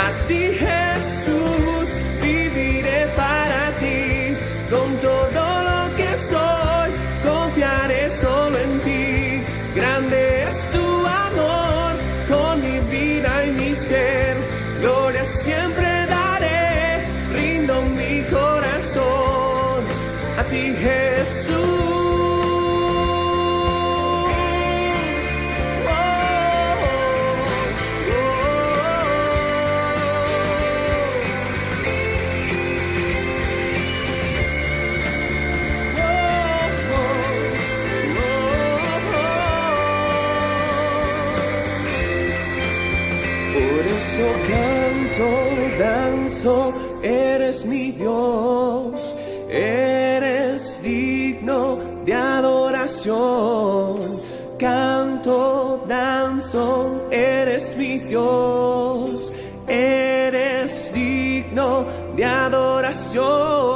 a ti, Jesús. Viviré para ti con todo lo que soy, confiaré solo en ti. Grande es tu amor, con mi vida y mi ser, gloria siempre daré, rindo mi corazón a ti, Jesús. Por eso canto, danzo, eres mi Dios, eres digno de adoración. Canto, danzo, eres mi Dios, eres digno de adoración.